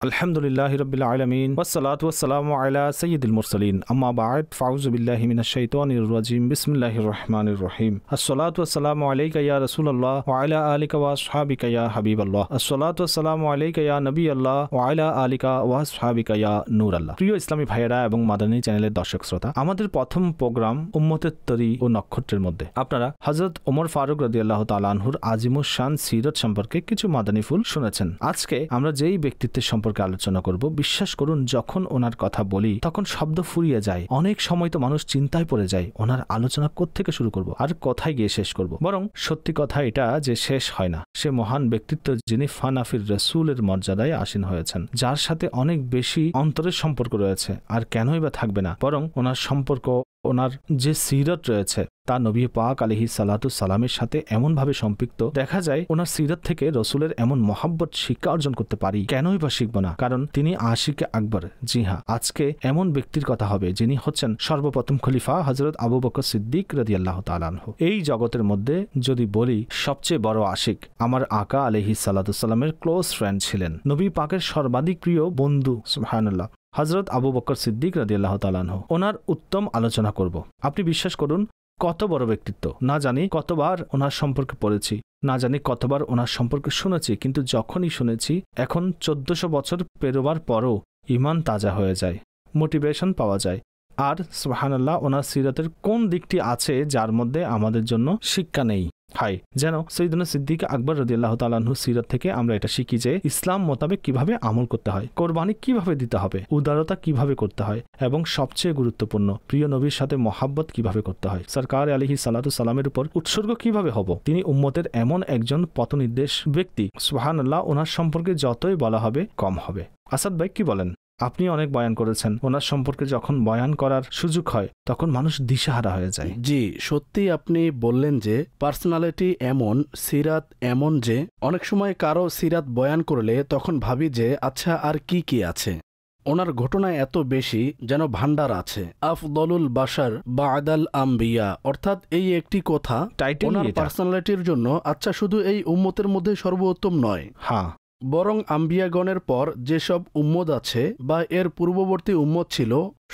আলহামদুলিল্লাহি রাব্বিল আলামিন ওয়াসসালাতু ওয়াসসালামু আলা সাইয়্যিদিল মুরসালিন আম্মা বা'দ ফাউযু বিল্লাহি মিনাশ শাইতানির রাজিম বিসমিল্লাহির রহমানির রহিম আসসালাতু ওয়াসসালামু আলাইকা ইয়া রাসূলুল্লাহ ওয়া আলা আলিকা ওয়া আসহাবিকা ইয়া হাবিবাল্লাহ আসসালাতু ওয়াসসালামু আলাইকা ইয়া নবিয়াল্লাহ ওয়া আলা আলিকা ওয়া আসহাবিকা ইয়া নূরাল্লাহ। প্রিয় ইসলামী ভাইয়েরা এবং মাদানী চ্যানেলের দর্শক শ্রোতা, আমাদের প্রথম প্রোগ্রাম উম্মতের তরি ও নক্ষত্রের মধ্যে আপনারা হযরত ওমর ফারুক রাদিয়াল্লাহু তাআলা আনহুর আজিমুশ শান সিরাত সম্পর্কে কিছু মাদানী ফুল শুনেছেন। আজকে আমরা যেই ব্যক্তিত্বের সম্পর্কে আলোচনা করব, বিশ্বাস করুন যখন ওনার কথা বলি তখন শব্দ ফুরিয়ে যায়। অনেক সময় তো মানুষ চিন্তায় পড়ে যায় ওনার আলোচনা কোত্থেকে শুরু করব আর কোথায় গিয়ে শেষ করব। বরং সত্যি কথা এটা যে শেষ হয় না। সে মহান ব্যক্তিত্ব যিনি ফানাফির রাসূলের মর্যাদায় আসীন হয়েছেন, যার সাথে অনেক বেশি অন্তরের সম্পর্ক রয়েছে। আর কেনই বা থাকবে না, বরং ওনার সম্পর্ক, ওনার যে সিরাত রয়েছে তা নবী পাক আলাইহিস সালাতু সালামের সাথে এমনভাবে সম্পৃক্ত, দেখা যায় ওনার সিরাত থেকে রসুলের এমন মহাব্বত শিক্ষা অর্জন করতে পারি। কেনই বা শিখব না, কারণ তিনি আশিকে আকবর। জি হ্যাঁ, আজকে এমন ব্যক্তির কথা হবে যিনি হচ্ছেন সর্বপ্রথম খলিফা হযরত আবু বকর সিদ্দিক রাদিয়াল্লাহু তাআলা আনহু। এই জগতের মধ্যে যদি বলি সবচেয়ে বড় আশিক, আমার আকা আলাইহিস সালাতু সালামের ক্লোজ ফ্রেন্ড ছিলেন, নবী পাকের সর্বাধিক প্রিয় বন্ধু সুবহানাল্লাহ হযরত আবু বকর সিদ্দিক রাদিয়াল্লাহু তাআলা আনহু। ওনার উত্তম আলোচনা করব। আপনি বিশ্বাস করুন কত বড় ব্যক্তিত্ব, না জানি কতবার ওনার সম্পর্কে পড়েছি, না জানি কতবার ওনার সম্পর্কে শুনেছি, কিন্তু যখনই শুনেছি এখন 1400 বছর পেরোবার পরও ঈমান তাজা হয়ে যায়, মোটিভেশন পাওয়া যায়। আর সুবহানাল্লাহ, ওনার সিরাতের কোন দিকটি আছে যার মধ্যে আমাদের জন্য শিক্ষা নেই? হাই, যেন সাইয়্যিদুনা সিদ্দিক আকবর রাদিয়াল্লাহু তাআলা আনহু সিরাত থেকে আমরা এটা শিখি যে ইসলাম মোতাবেক কিভাবে আমল করতে হয়, কোরবানি কিভাবে দিতে হবে, উদারতা কিভাবে করতে হয়, এবং সবচেয়ে গুরুত্বপূর্ণ প্রিয় নবীর সাথে মহাব্বত কিভাবে করতে হয়, সরকার আলাইহিস সালাতু সালামের উপর উৎসর্গ কিভাবে হব। তিনি উম্মতের এমন একজন পথনির্দেশ ব্যক্তি, সুবহানাল্লাহ, ওনার সম্পর্কে যতই বলা হবে কম হবে। আসাদ ভাই কি বলেন? আপনি অনেক বয়ান করেছেন, ওনার সম্পর্কে যখন বয়ান করার সুযোগ হয় তখন মানুষ দিশাহারা হয়ে যায়। জি, সত্যি আপনি বললেন যে পার্সোনালিটি এমন, সিরাত এমন যে অনেক সময় কারো সিরাত বয়ান করলে তখন ভাবি যে আচ্ছা আর কি কি আছে। ওনার ঘটনা এত বেশি যেন ভান্ডার আছে। আফদলুল বাশার বা'দাল আম্বিয়া, অর্থাৎ এই একটি কথা ওনার পার্সোনালিটির জন্য আচ্ছা শুধু এই উম্মতের মধ্যে সর্বোত্তম নয়, হ্যাঁ, বরং আম্বিয়াগণের পর যেসব উম্মত আছে বা এর পূর্ববর্তী উম্মত ছিল,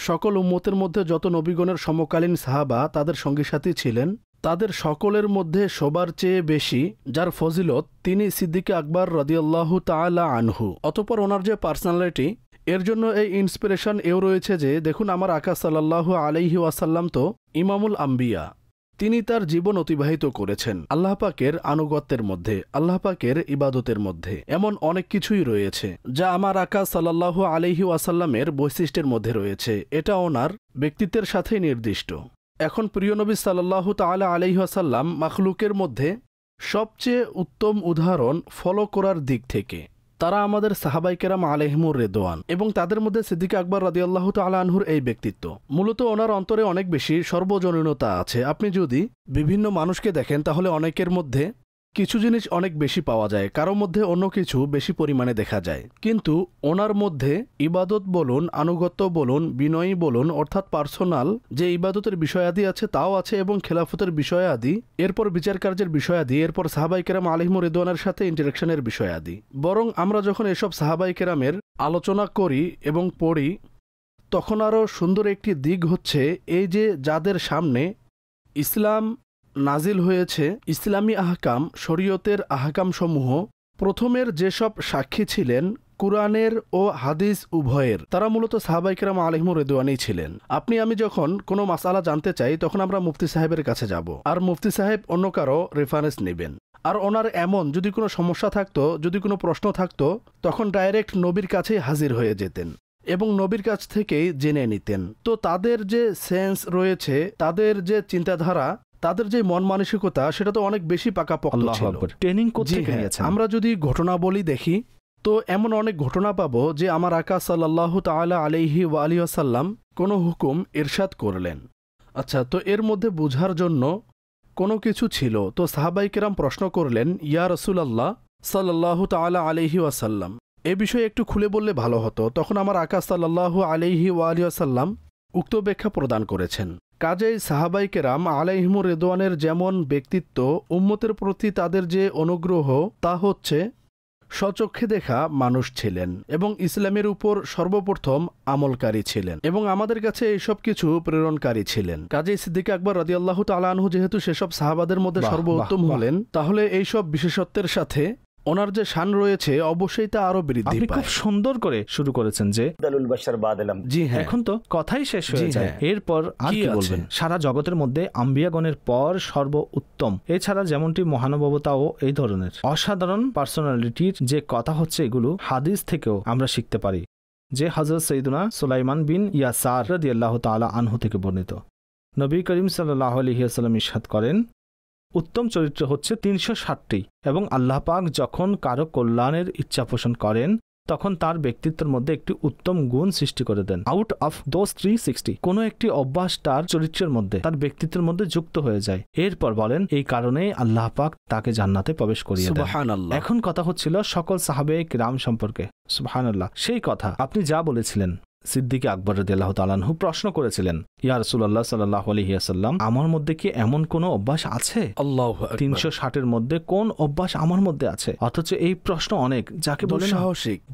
সকল উম্মতের মধ্যে যত নবীগণের সমকালীন সাহাবা তাদের সঙ্গী সাথী ছিলেন, তাদের সকলের মধ্যে সবার চেয়ে বেশি যার ফজিলত তিনি সিদ্দিক আকবর রাদিয়াল্লাহু তাআলা আনহু। অতঃপর ওনার যে পার্সোনালিটি, এর জন্য এই ইন্সপিরেশন এও রয়েছে যে দেখুন আমার আকা সাল্লাল্লাহু আলাইহি ওয়াসাল্লাম তো ইমামুল আম্বিয়া, তিনি তার জীবন অতিবাহিত করেছেন আল্লাহ পাকের আনুগত্যের মধ্যে, আল্লাহ পাকের ইবাদতের মধ্যে। এমন অনেক কিছুই রয়েছে যা আমার আকা সাল্লাল্লাহু আলাইহি ওয়াসাল্লামের বৈশিষ্ট্যের মধ্যে রয়েছে, এটা ওনার ব্যক্তিত্বের সাথে নির্দিষ্ট। এখন প্রিয় নবী সাল্লাল্লাহু তাআলা আলাইহি ওয়াসাল্লাম মাখলুকের মধ্যে সবচেয়ে উত্তম উদাহরণ ফলো করার দিক থেকে। তারা আমাদের সাহাবায়ে কেরাম আলাইহিমুর রিদওয়ান, এবং তাদের মধ্যে সিদ্দিক আকবর রাদিয়াল্লাহু তাআলা আনহুর এই ব্যক্তিত্ব। মূলত ওনার অন্তরে অনেক বেশি সর্বজনীনতা আছে। আপনি যদি বিভিন্ন মানুষকে দেখেন তাহলে অনেকের মধ্যে কিছু জিনিস অনেক বেশি পাওয়া যায়, কারো মধ্যে অন্য কিছু বেশি পরিমাণে দেখা যায়, কিন্তু ওনার মধ্যে ইবাদত বলুন, আনুগত্য বলুন, বিনয়ী বলুন, অর্থাৎ পার্সোনাল যে ইবাদতের বিষয়াদি আছে তাও আছে, এবং খেলাফতের বিষয়াদি, এরপর বিচার কার্যের বিষয়াদি, এরপর সাহাবায়ে কেরাম আলাইহিমুর রিদওয়ানের সাথে ইন্টারেকশনের বিষয়াদি। বরং আমরা যখন এসব সাহাবায়ে কেরামের আলোচনা করি এবং পড়ি তখন আরও সুন্দর একটি দিক হচ্ছে এই যে যাদের সামনে ইসলাম নাজিল হয়েছে, ইসলামী আহকাম, শরীয়তের আহকামসমূহ প্রথমের যেসব সাক্ষী ছিলেন কুরআনের ও হাদিস উভয়ের, তারা মূলত সাহাবায়ে কেরাম আলাইহিমুর রিদওয়ানই ছিলেন। আপনি আমি যখন কোনো মাসআলা জানতে চাই তখন আমরা মুফতি সাহেবের কাছে যাব, আর মুফতি সাহেব অন্য কারো রেফারেন্স নেবেন। আর ওনার এমন যদি কোনো সমস্যা থাকতো, যদি কোনো প্রশ্ন থাকতো, তখন ডাইরেক্ট নবীর কাছেই হাজির হয়ে যেতেন এবং নবীর কাছ থেকেই জেনে নিতেন। তো তাদের যে সেন্স রয়েছে, তাদের যে চিন্তাধারা, তাদের যে মন মানসিকতা, সেটা তো অনেক বেশি পাকাপোক্ত ছিল। ট্রেনিং কোত্থেকে নিয়েছেন? আমরা যদি ঘটনাবলী দেখি তো এমন অনেক ঘটনা পাবো যে আমার আকা সাল্লাল্লাহু তাআলা আলাইহি ওয়া আলিহি ওয়াসাল্লাম কোনো হুকুম ইরশাদ করলেন। আচ্ছা, তো এর মধ্যে বুঝার জন্য কোনো কিছু ছিল, তো সাহাবায়ে কেরাম প্রশ্ন করলেন, ইয়া রাসূলুল্লাহ সাল্লাল্লাহু তাআলা আলাইহি ওয়াসাল্লাম, এ বিষয়ে একটু খুলে বললে ভালো হতো। তখন আমার আকা সাল্লাল্লাহু আলাইহি ওয়া আলিহি ওয়াসাল্লাম উক্ত ব্যাখ্যা প্রদান করেছেন। কাজেই সাহাবায়ে কেরাম আলাইহিমুর রিদওয়ানের যেমন ব্যক্তিত্ব, উম্মতের প্রতি তাদের যে অনুগ্রহ, তা হচ্ছে স্বচক্ষে দেখা মানুষ ছিলেন এবং ইসলামের উপর সর্বপ্রথম আমলকারী ছিলেন এবং আমাদের কাছে এইসব কিছু প্রেরণকারী ছিলেন। কাজী সিদ্দিক আকবর রাদিয়াল্লাহু তাআলা আনহু যেহেতু সেসব সাহাবাদের মধ্যে সর্বোত্তম হলেন, তাহলে এইসব বিশেষত্বের সাথে ওনার যে শান রয়েছে অবশ্যই তা আরো বৃদ্ধি আপনি পায়। খুব সুন্দর করে শুরু করেছেন যে জি হ্যাঁ, এখন তো কথাই শেষ হয়ে জি যায়, হ্যাঁ। এরপর আর কি কি আছে? বলবেন? সারা জগতের মধ্যে আম্বিয়াগণের পর সর্ব উত্তম, এছাড়া যেমনটি মহানুভবতা ও এই ধরনের অসাধারণ পার্সোনালিটির যে কথা হচ্ছে, এগুলো হাদিস থেকেও আমরা শিখতে পারি, যে হযরত সৈয়দুনা সুলাইমান বিন ইয়াসার রাদিয়াল্লাহু তাআলা আনহু থেকে বর্ণিত। নবী করিম সাল্লাল্লাহু আলাইহি ওয়াসাল্লাম ইরশাদ করেন, উত্তম চরিত্র হচ্ছে 360টি, এবং আল্লাহ পাক যখন কারো কল্যাণের ইচ্ছা পোষণ করেন তখন তার ব্যক্তিত্বের মধ্যে একটি উত্তম গুণ সৃষ্টি করে দেন। আউট অফ দোজ 360 কোনো একটি অভ্যাস তার চরিত্রের মধ্যে, তার ব্যক্তিত্বের মধ্যে যুক্ত হয়ে যায়। এরপর বলেন, এই কারণেই আল্লাহ পাক তাকে জান্নাতে প্রবেশ করিয়ে দেন। সুবহানাল্লাহ। এখন কথা হচ্ছিল সকল সাহাবায়ে কিরাম সম্পর্কে। সুবহানাল্লাহ। সেই কথা আপনি যা বলেছিলেন, সিদ্দিক আকবর রাদিয়াল্লাহু তাআলা আনহু প্রশ্ন করেছিলেন, ইয়া রাসূলুল্লাহ সাল্লাল্লাহু আলাইহি ওয়াসাল্লাম, আমার মধ্যে কি এমন কোন অভ্যাস আছে? আল্লাহু আকবার। 360-এর মধ্যে কোন অভ্যাস আমার মধ্যে আছে? অথচ এই প্রশ্ন অনেক, যাকে বলে না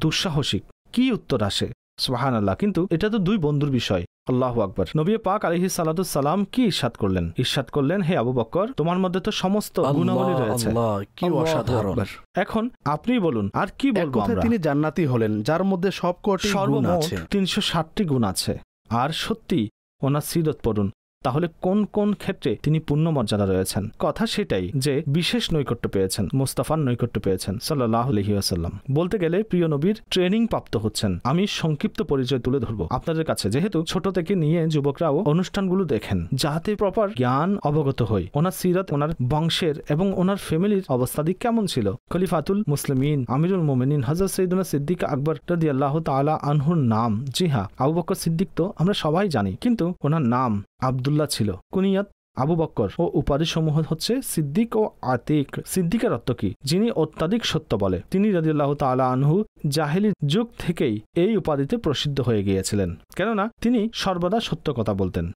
দুঃসাহসিক। কি উত্তর আসে? সুবহানাল্লাহ। কিন্তু এটা তো দুই বন্ধুর বিষয়। আল্লাহু আকবার। নবী পাক আলাইহিস সালাতু সালাম কি ইরশাদ করলেন? ইরশাদ করলেন, হে আবু বকর, তোমার মধ্যে তো সমস্ত গুণাবলী রয়েছে। আল্লাহ, কি অসাধারণ। এখন আপনি বলুন, আর কি বলবো আমরা? তিনি জান্নাতি হলেন যার মধ্যে সবকটি গুণ আছে। 360টি গুণ আছে। আর সত্যি ওনার সিরত পড়ুন, তাহলে কোন কোন ক্ষেত্রে তিনি পূর্ণ মর্যাদা রয়েছেন। কথা সেটাই যে বিশেষ নৈকট্য পেয়েছেন, মুস্তাফার নৈকট্য পেয়েছেন সাল্লাল্লাহু আলাইহি ওয়াসাল্লাম। বলতে গেলে প্রিয় নবীর ট্রেনিং প্রাপ্ত হচ্ছেন। আমি সংক্ষিপ্ত পরিচয় তুলে ধরবো আপনাদের কাছে, যেহেতু ছোট থেকে নিয়ে যুবকরাও অনুষ্ঠানগুলো দেখেন, যাতে প্রপার জ্ঞান অবগত হই। ওনার সিরাত, ওনার বংশের এবং ওনার ফ্যামিলির অবস্থাদি কেমন ছিল। খলিফাতুল মুসলিমিন আমিরুল মুমিনিন হযরত সৈয়দুনা সিদ্দিক আকবর রাদিয়াল্লাহু তাআলা আনহুর নাম, জি হ্যাঁ, আবু বকর সিদ্দিক তো আমরা সবাই জানি, কিন্তু ওনার নাম আব্দুল্লাহ ছিল, কুনিয়াত আবু বকর, ও উপাধি সমূহ হচ্ছে সিদ্দিক ও আতিক। সিদ্দিকের অর্থ কি? যিনি অত্যাধিক সত্য বলে। তিনি রাদিয়াল্লাহু তাআলা আনহু জাহেলি যুগ থেকেই এই উপাধিতে প্রসিদ্ধ হয়ে গিয়েছিলেন, কেননা তিনি সর্বদা সত্য কথা বলতেন।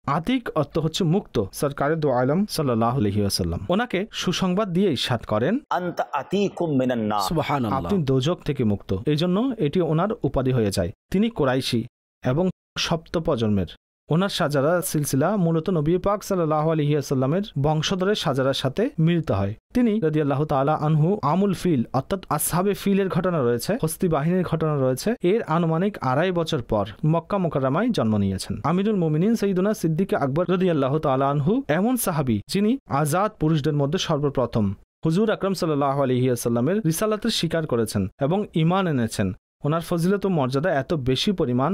আতিক অর্থ হচ্ছে মুক্ত। সরকারে দো আলম সাল্লাল্লাহু আলাইহি ওয়াসাল্লাম ওনাকে সুসংবাদ দিয়ে ইরশাদ করেন, আনতা আতিকুম মিনান নার, সুবহানাল্লাহ, আপনি দোজখ থেকে মুক্ত। এই জন্য এটি ওনার উপাধি হয়ে যায়। তিনি কোরাইশি এবং সপ্ত প্রজন্মের। ওনার সাজারা সিলসিলা মূলত নবী পাক সাল্লাল্লাহু আলাইহি ওয়াসাল্লামের বংশধরের সাজারার সাথে মিলিত হয়। তিনি রাদিয়াল্লাহু তাআলা আনহু আমুল ফিল অর্থাৎ আসহাবে ফিলের ঘটনা রয়েছে, হস্তি বাহিনীর ঘটনা রয়েছে, এর আনুমানিক 2.5 বছর পর মক্কা মুকাররমায় জন্ম নিয়েছেন। আমিরুল মুমিনিন সাইয়্যিদুনা সিদ্দিক আকবর রাদিয়াল্লাহু তাআলা আনহু এমন সাহাবী যিনি আজাদ পুরুষদের মধ্যে সর্বপ্রথম হুজুর আকরাম সাল্লাল্লাহু আলাইহি ওয়াসাল্লামের রিসালাতের স্বীকার করেছেন এবং ঈমান এনেছেন। ওনার ফজিলত ও মর্যাদা এত বেশি পরিমাণ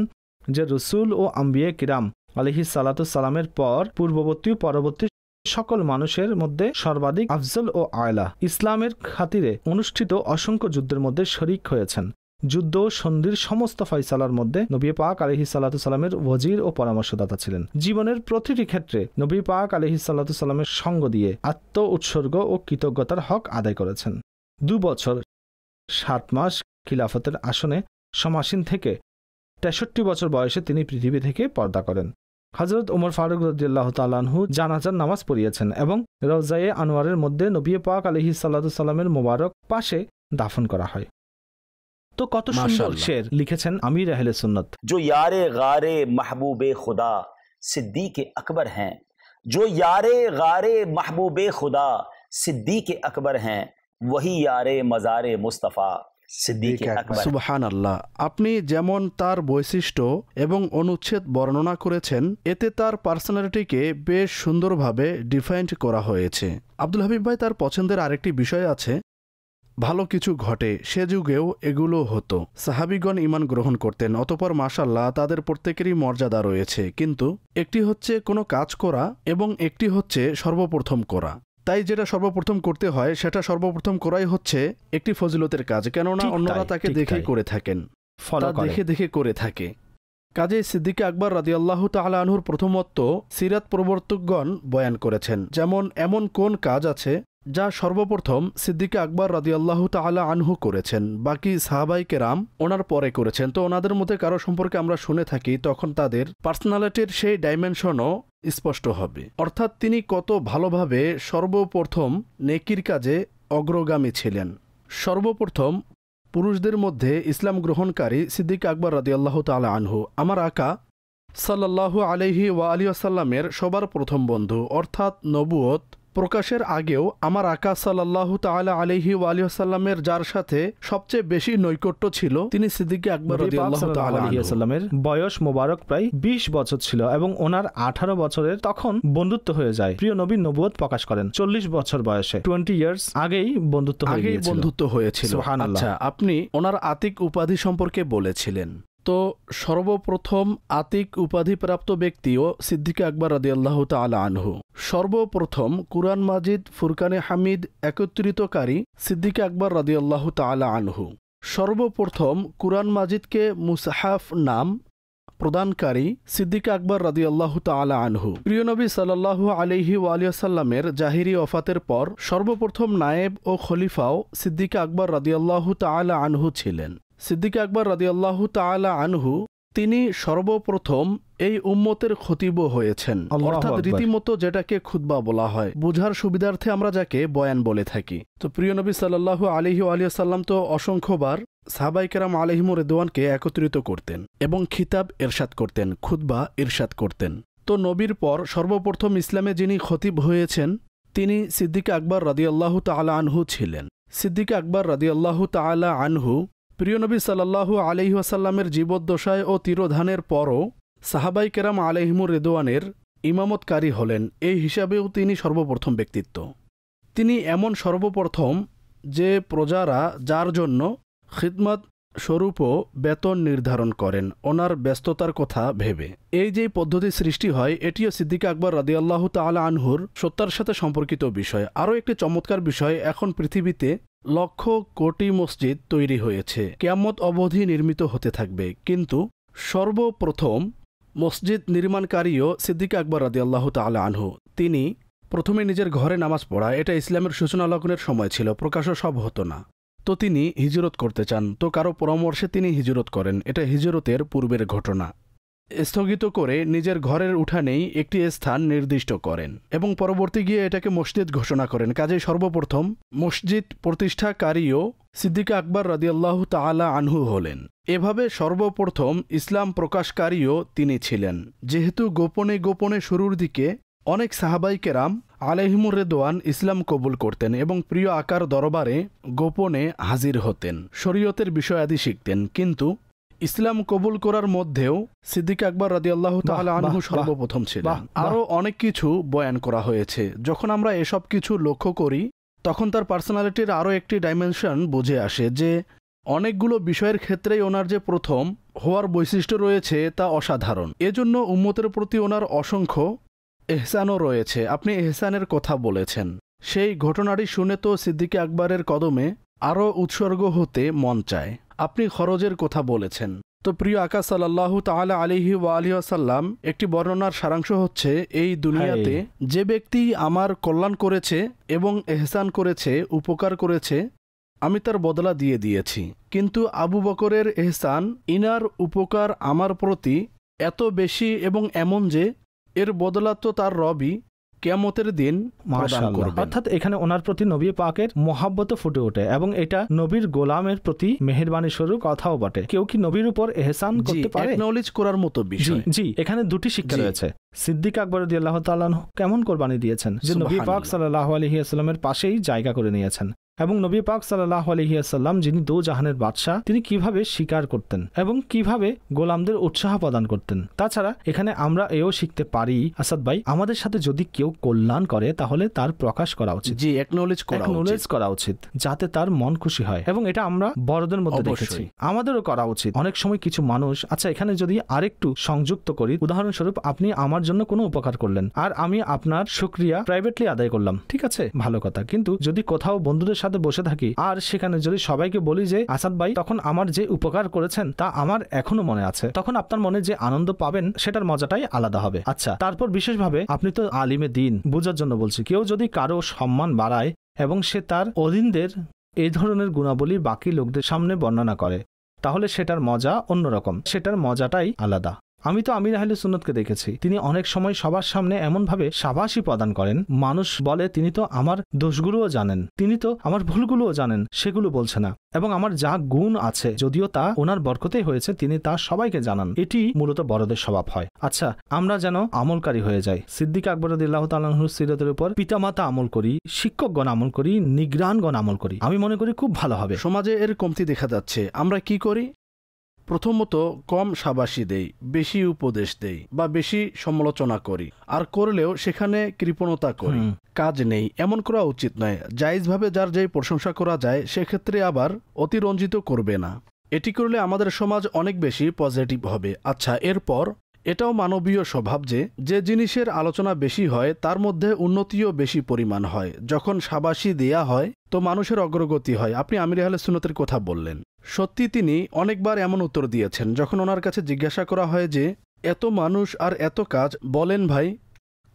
যে রাসূল ও আম্বিয়া কিরাম আলাইহিস সালাতু সালামের পর পূর্ববর্তী ও পরবর্তী সকল মানুষের মধ্যে সর্বাধিক আফজল ও আয়লা। ইসলামের খাতিরে অনুষ্ঠিত অসংখ্য যুদ্ধের মধ্যে শরীক হয়েছেন। যুদ্ধ ও সন্ধির সমস্ত ফয়সালার মধ্যে নবী পাক আলাইহিস সালাতু সালামের ওয়াজির ও পরামর্শদাতা ছিলেন। জীবনের প্রতিটি ক্ষেত্রে নবী পাক আলাইহিস সালাতু সালামের সঙ্গ দিয়ে আত্ম উৎসর্গ ও কৃতজ্ঞতার হক আদায় করেছেন। 2 বছর 7 মাস খিলাফতের আসনে সমাসীন থেকে 63 বছর বয়সে তিনি পৃথিবী থেকে পর্দা করেন। হযরত ওমর ফারুক রাদিয়াল্লাহু তাআলা আনহু জানাজার নামাজ পড়িয়েছেন এবং রওজায়ে আনোয়ারের মধ্যে নবী পাক আলাইহিস সালাতু সালামের মোবারক পাশে দাফন করা হয়। তো কত সুন্দর শের লিখেছেন আমির আহলে সুন্নাত। जो यारे गारे महबूबे खुदा सिद्दीक अकबर हैं, जो यारे गारे महबूबे खुदा सिद्दीक अकबर हैं, वही यारे मज़ारे मुस्तफ़ा সিদ্দিক আকবর। সুবহানাল্লাহ। আপনি যেমন তার বৈশিষ্ট্য এবং অনুচ্ছেদ বর্ণনা করেছেন, এতে তার পার্সোনালিটিকে বেশ সুন্দরভাবে ডিফাইন্ড করা হয়েছে। আব্দুল হাবিব ভাই, তার পছন্দের আরেকটি বিষয় আছে, ভালো কিছু ঘটে, সে যুগেও এগুলো হতো। সাহাবীগণ ঈমান গ্রহণ করতেন, অতঃপর মাশাআল্লাহ তাদের প্রত্যেকেরই মর্যাদা রয়েছে। কিন্তু একটি হচ্ছে কোনো কাজ করা এবং একটি হচ্ছে সর্বপ্রথম করা। তাই যেটা সর্বপ্রথম করতে হয় সেটা সর্বপ্রথম করাই হচ্ছে একটি ফজিলতের কাজ, কেননা অন্যরা তাকে দেখে করে থাকেন, দেখে দেখে করে থাকে। কাজেই সিদ্দিক আকবর রাদিয়াল্লাহু তাআলা আনহুর প্রথমত্ব সিরাত প্রবর্তকগণ বয়ান করেছেন। যেমন এমন কোন কাজ আছে যা সর্বপ্রথম সিদ্দিক আকবর রাদিয়াল্লাহু তাআলা আনহু করেছেন, বাকি সাহাবায়ে কেরাম ওনার পরে করেছেন। তো ওনাদের মধ্যে কারো সম্পর্কে আমরা শুনে থাকি, তখন তাদের পার্সোনালিটির সেই ডাইমেনশনও স্পষ্ট হবে, অর্থাৎ তিনি কত ভালোভাবে সর্বপ্রথম নেকির কাজে অগ্রগামী ছিলেন। সর্বপ্রথম পুরুষদের মধ্যে ইসলাম গ্রহণকারী সিদ্দিক আকবর রাদিয়াল্লাহু তাআলা আনহু, আমার আকা সাল্লাল্লাহু আলাইহি ওয়া আলিহি ওয়াসাল্লামের সবার প্রথম বন্ধু, অর্থাৎ নবুয়ত প্রকাশের আগেও আমার আকা সাল্লাল্লাহু তাআলা আলাইহি ওয়া আলিহি ওয়াসাল্লামের যার সাথে সবচেয়ে বেশি নৈকট্য ছিল তিনি সিদ্দিক আকবর রাদিয়াল্লাহু তাআলা আনহু। বয়স মোবারক প্রায় 20 বছর ছিল এবং ওনার 18 বছরের তখন বন্ধুত্ব হয়ে যায়। প্রিয় নবী নবুয়ত প্রকাশ করেন 40 বছর বয়সে, 20 ইয়ার্স আগেই বন্ধুত্ব হয়েছিল। আচ্ছা, আপনি ওনার আতিক উপাধি সম্পর্কে বলেছিলেন, তো সর্বপ্রথম আতিক উপাধিপ্রাপ্ত ব্যক্তিও সিদ্দিক আকবর রাদিয়াল্লাহু তাআলা আনহু। সর্বপ্রথম কুরআন মাজিদ ফুরকানে হামিদ একত্রিতকারী সিদ্দিক আকবর রাদিয়াল্লাহু তাআলা আনহু। সর্বপ্রথম কুরআন মাজিদকে মুসহাফ নাম প্রদানকারী সিদ্দিক আকবর রাদিয়াল্লাহু তাআলা আনহু। প্রিয় নবী সাল্লাল্লাহু আলাইহি ওয়া আলিহি ওয়াসাল্লামের জাহিরি ওফাতের পর সর্বপ্রথম নায়েব ও খলিফাও সিদ্দিক আকবর রাদিয়াল্লাহু তাআলা আনহু ছিলেন। সিদ্দিক আকবর রাদিয়াল্লাহু তাআলা আনহু তিনি সর্বপ্রথম এই উম্মতের খতিবও হয়েছেন, অর্থাৎ রীতিমতো যেটাকে খুতবা বলা হয়, বুঝার সুবিধার্থে আমরা যাকে বয়ান বলে থাকি। তো প্রিয় নবী সাল্লাল্লাহু আলাইহি ওয়া আলিহি ওয়াসাল্লাম তো অসংখ্যবার সাহাবায়ে কেরাম আলাইহিমুর রিদওয়ানকে একত্রিত করতেন এবং খিতাব ইরশাদ করতেন, খুতবা ইরশাদ করতেন। তো নবীর পর সর্বপ্রথম ইসলামে যিনি খতিব হয়েছেন তিনি সিদ্দিক আকবর রাদিয়াল্লাহু তাআলা আনহু ছিলেন। সিদ্দিক আকবর রাদিয়াল্লাহু তাআলা আনহু প্রিয় নবী সাল্লাল্লাহু আলাইহি ওয়াসাল্লামের জীবদ্দশায় ও তিরোধানের পরও সাহাবায়ে কেরাম আলাইহিমুর রিদওয়ানের ইমামতকারী হলেন, এই হিসাবেও তিনি সর্বপ্রথম ব্যক্তিত্ব। তিনি এমন সর্বপ্রথম যে প্রজারা যার জন্য খিদমত স্বরূপও বেতন নির্ধারণ করেন ওনার ব্যস্ততার কথা ভেবে। এই যে পদ্ধতি সৃষ্টি হয় এটিও সিদ্দিক আকবর রাদিয়াল্লাহু তাআলা আনহুর সত্তার সাথে সম্পর্কিত বিষয়। আরও একটি চমৎকার বিষয়, এখন পৃথিবীতে লক্ষ কোটি মসজিদ তৈরি হয়েছে, কিয়ামত অবধি নির্মিত হতে থাকবে, কিন্তু সর্বপ্রথম মসজিদ নির্মাণকারীও সিদ্দিক আকবর রাদিয়াল্লাহু তাআলা আনহু। তিনি প্রথমে নিজের ঘরে নামাজ পড়া, এটা ইসলামের সূচনা লগ্নের সময় ছিল, প্রকাশ্য সব হতো না। তো তিনি হিজরত করতে চান, তো কারো পরামর্শে তিনি হিজরত করেন, এটা হিজরতের পূর্বের ঘটনা। স্থগিত করে নিজের ঘরের উঠানেই একটি স্থান নির্দিষ্ট করেন এবং পরবর্তী গিয়ে এটাকে মসজিদ ঘোষণা করেন। কাজেই সর্বপ্রথম মসজিদ প্রতিষ্ঠাকারীও সিদ্দিক আকবর রাদিয়াল্লাহু তাআলা আনহু হলেন। এভাবে সর্বপ্রথম ইসলাম প্রকাশকারীও তিনি ছিলেন। যেহেতু গোপনে গোপনে শুরুর দিকে অনেক সাহাবায়ে কেরাম আলাইহিমুর রিদওয়ান ইসলাম কবুল করতেন এবং প্রিয় আকার দরবারে গোপনে হাজির হতেন, শরীয়তের বিষয়াদি শিখতেন, কিন্তু ইসলাম কবুল করার মধ্যেও সিদ্দিক আকবর রাদিয়াল্লাহু তাআলা আনহু সর্বপ্রথম ছিলেন। আরও অনেক কিছু বয়ান করা হয়েছে। যখন আমরা এসব কিছু লক্ষ্য করি তখন তার পার্সোনালিটির আরও একটি ডাইমেনশন বুঝে আসে যে অনেকগুলো বিষয়ের ক্ষেত্রেই ওনার যে প্রথম হওয়ার বৈশিষ্ট্য রয়েছে তা অসাধারণ। এজন্য উম্মতের প্রতি ওনার অসংখ্য এহসানও রয়েছে। আপনি এহসানের কথা বলেছেন, সেই ঘটনাটি শুনে তো সিদ্দিক আকবরের কদমে আরও উৎসর্গ হতে মন চায়। আপনি খরচের কথা বলেছেন, তো প্রিয় আকা সাল্লাল্লাহু তাআলা আলাইহি ওয়া আলিহি ওয়াসাল্লাম একটি বর্ণনার সারাংশ হচ্ছে, এই দুনিয়াতে যে ব্যক্তি আমার কল্যাণ করেছে এবং এহসান করেছে, উপকার করেছে, আমি তার বদলা দিয়ে দিয়েছি। কিন্তু আবু বকরের এহসান, ইনার উপকার আমার প্রতি এত বেশি এবং এমন যে এর বদলা তো তার রবই কিয়ামতের দিন প্রদান করবেন। অর্থাৎ এখানে ওনার প্রতি নবী পাকের মহাব্বত ফুটে ওঠে এবং এটা নবীর গোলামের প্রতি মেহেরবানি স্বরূপ কথাও বটে। কেউ কি নবীর উপর এহসান করতে পারে? একনলেজ করার মতো বিষয়। জি, এখানে দুটি শিক্ষা রয়েছে। সিদ্দিক আকবর রাদিয়াল্লাহু তাআলা কেমন কোরবানি দিয়েছেন যে নবী পাক সাল্লাল্লাহু আলাইহি ওয়াসাল্লামের পাশেই জায়গা করে নিয়েছেন, এবং নবী পাক সাল্লাল্লাহু আলাইহি ওয়াসাল্লাম যিনি দো জাহানের বাদশা, তিনি কিভাবে স্বীকার করতেন এবং কিভাবে গোলামদের উৎসাহ প্রদান করতেন। তাছাড়া এখানে আমরা এও শিখতে পারি, আসাদ ভাই, আমাদের সাথে যদি কেউ কল্যাণ করে তাহলে তার প্রকাশ করা উচিত, জি, একনলেজ করা উচিত, যাতে তার মন খুশি হয়। এবং এটা আমরা বড়দের মধ্যে দেখেছি, আমাদেরও করা উচিত। অনেক সময় কিছু মানুষ, আচ্ছা এখানে যদি আরেকটু সংযুক্ত করি, উদাহরণস্বরূপ আপনি আমার জন্য কোনো উপকার করলেন আর আমি আপনার শুকরিয়া প্রাইভেটলি আদায় করলাম, ঠিক আছে, ভালো কথা। কিন্তু যদি কোথাও বন্ধুদের সাথে বসে থাকি আর সেখানে যদি সবাইকে বলি যে আসাদ ভাই তখন আমার যে উপকার করেছেন তা আমার এখনো মনে আছে, তখন আপনার মনে যে আনন্দ পাবেন সেটার মজাটাই আলাদা হবে। আচ্ছা, তারপর বিশেষভাবে আপনি তো আলিমে দিন, বোঝার জন্য বলছি, কেউ যদি কারো সম্মান বাড়ায় এবং সে তার অধীনদের এই ধরনের গুণাবলী বাকি লোকদের সামনে বর্ণনা করে, তাহলে সেটার মজা অন্যরকম, সেটার মজাটাই আলাদা। আমি তো আমির আহলে সুন্নতকে দেখেছি, তিনি অনেক সময় সবার সামনে এমন ভাবে শাবাশি প্রদান করেন, মানুষ বলে তিনি তো আমার দোষগুলোও জানেন, তিনি তো আমার ভুলগুলোও জানেন, সেগুলো বলছে না, এবং আমার যা গুণ আছে যদিও তা ওনার বরকতেই হয়েছে, তিনি তা সবাইকে জানান। এটি মূলত বড়দের স্বভাব হয়। আচ্ছা, আমরা যেন আমলকারী হয়ে যাই। সিদ্দিক আকবর রাদিয়াল্লাহু তাআলা আনহুর সিরাতের উপর পিতামাতা আমল করি, শিক্ষকগণ আমল করি, নিগরানগণ আমল করি, আমি মনে করি খুব ভালো হবে। সমাজে এর কমতি দেখা যাচ্ছে। আমরা কি করি? প্রথমত কম শাবাশি দেই, বেশি উপদেশ দেই বা বেশি সমালোচনা করি, আর করলেও সেখানে কৃপণতা করি, কাজ নেই। এমন করা উচিত নয়। জায়েজভাবে যার যেই প্রশংসা করা যায় সেক্ষেত্রে আবার অতিরঞ্জিত করবে না। এটি করলে আমাদের সমাজ অনেক বেশি পজিটিভ হবে। আচ্ছা, এরপর এটাও মানবীয় স্বভাব যে যে জিনিসের আলোচনা বেশি হয় তার মধ্যে উন্নতিও বেশি পরিমাণ হয়। যখন শাবাশি দেয়া হয় তো মানুষের অগ্রগতি হয়। আপনি আমির আহলে সুন্নতের কথা বললেন, সত্যি তিনি অনেকবার এমন উত্তর দিয়েছেন যখন ওনার কাছে জিজ্ঞাসা করা হয় যে এত মানুষ আর এত কাজ, বলেন ভাই